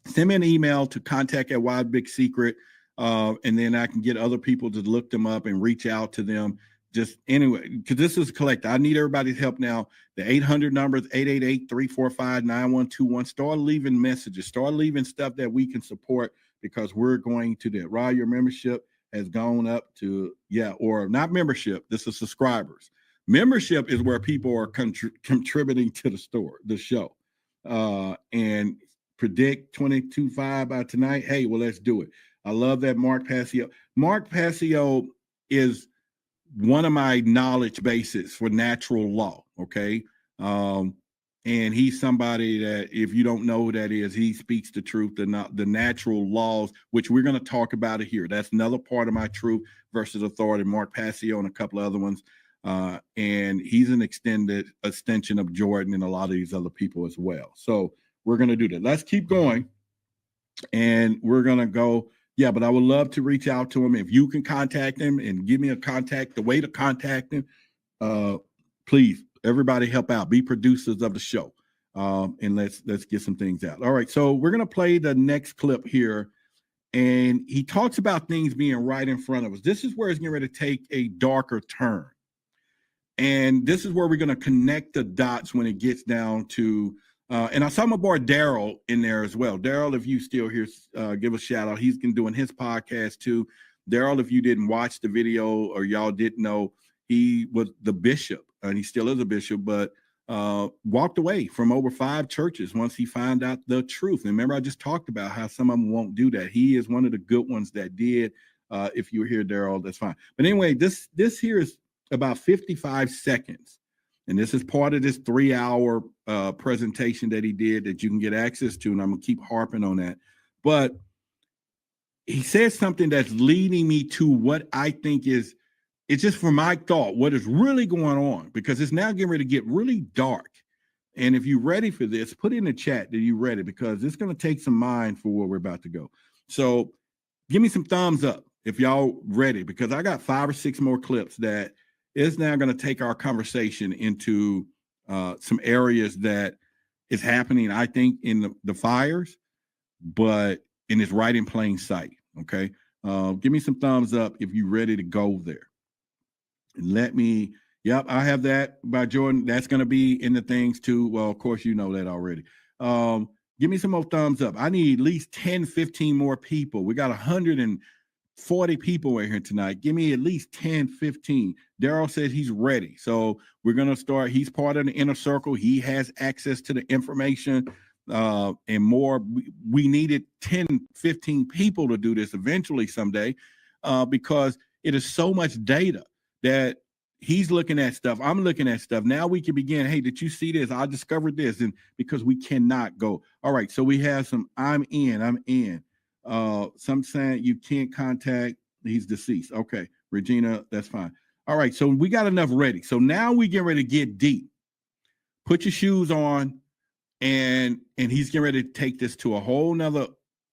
send me an email to contact@wildbigsecret, and then I can get other people to look them up and reach out to them. Just anyway, because this is a collector. I need everybody's help now. The 800 numbers, 888-345-9121. Start leaving messages. Start leaving stuff that we can support, because we're going to do it. Rod, your membership has gone up to, or not membership. This is subscribers. Membership is where people are contributing to the show. And predict 22.5 by tonight. Hey, well, let's do it. I love that Mark Passio. Mark Passio is one of my knowledge bases for natural law, okay? And he's somebody that, if you don't know who that is, he speaks the truth, the natural laws, which we're going to talk about it here. That's another part of my truth versus authority. Mark Passio and a couple of other ones. And he's an extension of Jordan and a lot of these other people as well. So we're going to do that. Let's keep going. And we're going to go. Yeah, but I would love to reach out to him. If you can contact him and give me a contact, the way to contact him, please, everybody help out. Be producers of the show. And let's get some things out. All right, so we're going to play the next clip here. And he talks about things being right in front of us. This is where it's getting ready to take a darker turn. And this is where we're going to connect the dots when it gets down to and I saw my boy Daryl in there as well. Daryl, if you still here, give a shout out. He's been doing his podcast too. Daryl, if you didn't watch the video or y'all didn't know, he was the bishop, and he still is a bishop, but walked away from over 5 churches once he found out the truth. And remember, I just talked about how some of them won't do that. He is one of the good ones that did. If you were here, Daryl, that's fine. But anyway, this here is about 55 seconds. And this is part of this 3-hour presentation that he did that you can get access to, and I'm going to keep harping on that. But he says something that's leading me to what I think it's just for my thought, what is really going on, because it's now getting ready to get really dark. And if you're ready for this, put in the chat that you're ready, because it's going to take some mind for where we're about to go. So give me some thumbs up if y'all ready, because I got 5 or 6 more clips that is now going to take our conversation into some areas that is happening, I think, in the fires, but it's right in plain sight. Okay. Give me some thumbs up if you're ready to go there. And yep, I have that by Jordan. That's going to be in the things too. Well, of course, you know that already. Give me some more thumbs up. I need at least 10, 15 more people. We got 140 people in here tonight. Give me at least 10, 15. Daryl says he's ready. So we're going to start. He's part of the inner circle. He has access to the information and more. We needed 10, 15 people to do this eventually someday because it is so much data that he's looking at stuff. I'm looking at stuff. Now we can begin. Hey, did you see this? I discovered this. And because we cannot go. All right. So we have some, I'm in. Some saying you can't contact, he's deceased. Okay, Regina, that's fine. All right, so we got enough ready. So now we get ready to get deep. Put your shoes on, and he's getting ready to take this to a whole nother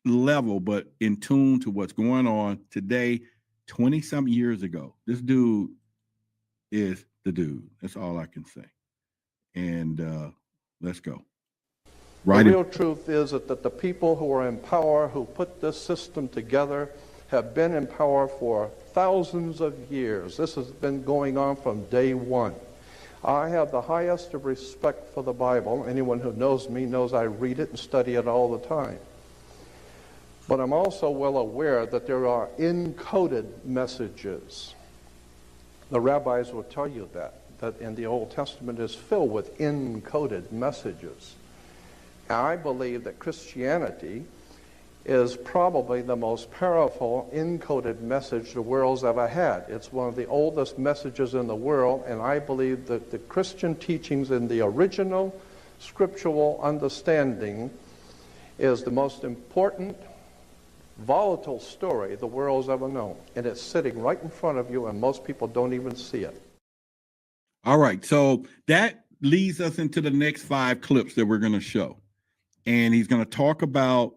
level, but in tune to what's going on today, 20-something years ago. This dude is the dude. That's all I can say. And let's go. The real truth is that the people who are in power, who put this system together, have been in power for thousands of years. This has been going on from day one. I have the highest of respect for the Bible. Anyone who knows me knows I read it and study it all the time. But I'm also well aware that there are encoded messages. The rabbis will tell you that. that in the Old Testament is filled with encoded messages. I believe that Christianity is probably the most powerful encoded message the world's ever had. It's one of the oldest messages in the world, and I believe that the Christian teachings in the original scriptural understanding is the most important, volatile story the world's ever known. And it's sitting right in front of you, and most people don't even see it. All right, so that leads us into the next 5 clips that we're going to show. And he's going to talk about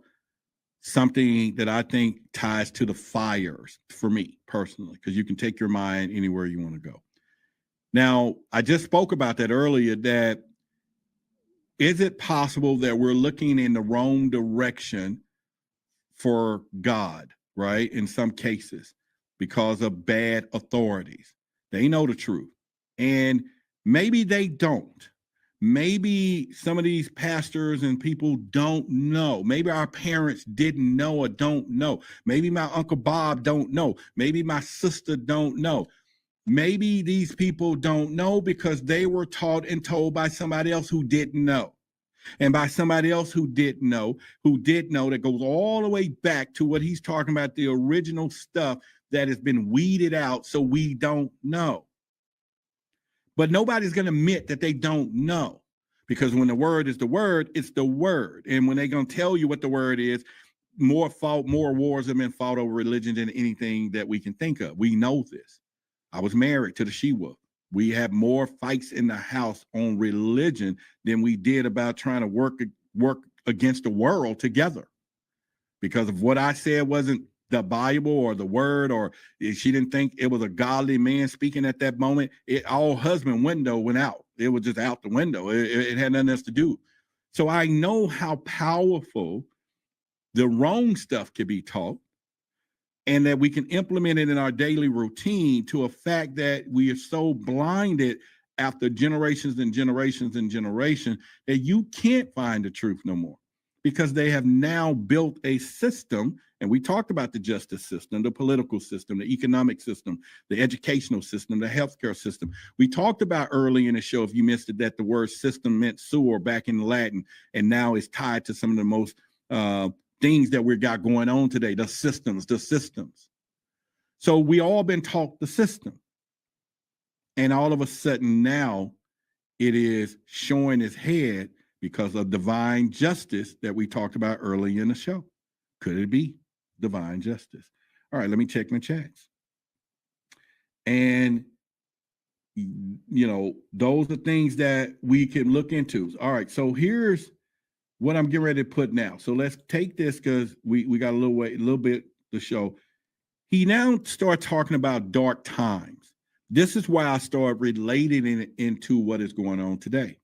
something that I think ties to the fires for me personally, because you can take your mind anywhere you want to go. Now, I just spoke about that earlier, that is it possible that we're looking in the wrong direction for God, right? In some cases, because of bad authorities. They know the truth. And maybe they don't. Maybe some of these pastors and people don't know. Maybe our parents didn't know or don't know. Maybe my Uncle Bob don't know. Maybe my sister don't know. Maybe these people don't know because they were taught and told by somebody else who didn't know. And by somebody else who did know, that goes all the way back to what he's talking about, the original stuff that has been weeded out so we don't know. But nobody's going to admit that they don't know, because when the word is the word, it's the word. And when they're going to tell you what the word is, more wars have been fought over religion than anything that we can think of. We know this. I was married to the she-wolf. We have more fights in the house on religion than we did about trying to work against the world together. Because of what I said wasn't the Bible or the word, or she didn't think it was a godly man speaking at that moment, all husband window went out. It was just out the window. It had nothing else to do. So I know how powerful the wrong stuff can be taught, and that we can implement it in our daily routine, to a fact that we are so blinded after generations and generations and generations that you can't find the truth no more, because they have now built a system. And we talked about the justice system, the political system, the economic system, the educational system, the healthcare system. We talked about early in the show, if you missed it, that the word system meant sewer back in Latin, and now it's tied to some of the most things that we got going on today, the systems. So we all been taught the system. And all of a sudden now it is showing its head because of divine justice that we talked about early in the show. Could it be divine justice? All right, let me check my chats. And, those are things that we can look into. All right, so here's what I'm getting ready to put now. So let's take this, because we got a little bit to show. He now starts talking about dark times. This is why I start relating it into what is going on today.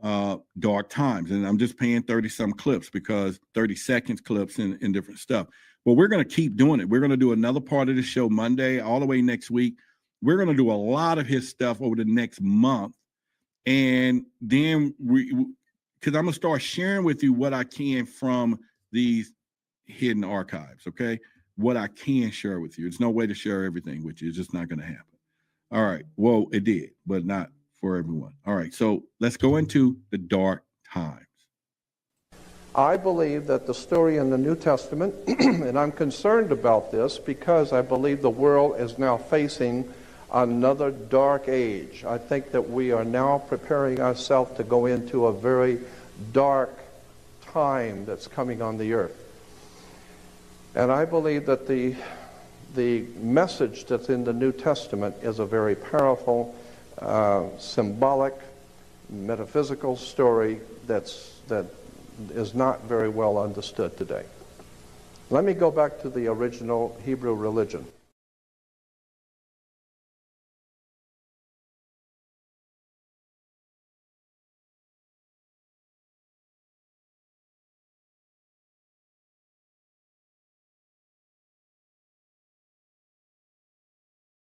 Dark times. And I'm just paying 30-some clips, because 30 seconds clips and different stuff. But we're going to keep doing it. We're going to do another part of the show Monday, all the way next week. We're going to do a lot of his stuff over the next month. And then because I'm going to start sharing with you what I can from these hidden archives, okay? What I can share with you. There's no way to share everything with you. It's just not going to happen. All right. Well, it did, but not for everyone. All right. So let's go into the dark times. I believe that the story in the New Testament, and I'm concerned about this because I believe the world is now facing another dark age. I think that we are now preparing ourselves to go into a very dark time that's coming on the earth. And I believe that the message that's in the New Testament is a very powerful, symbolic, metaphysical story that is not very well understood today. Let me go back to the original Hebrew religion.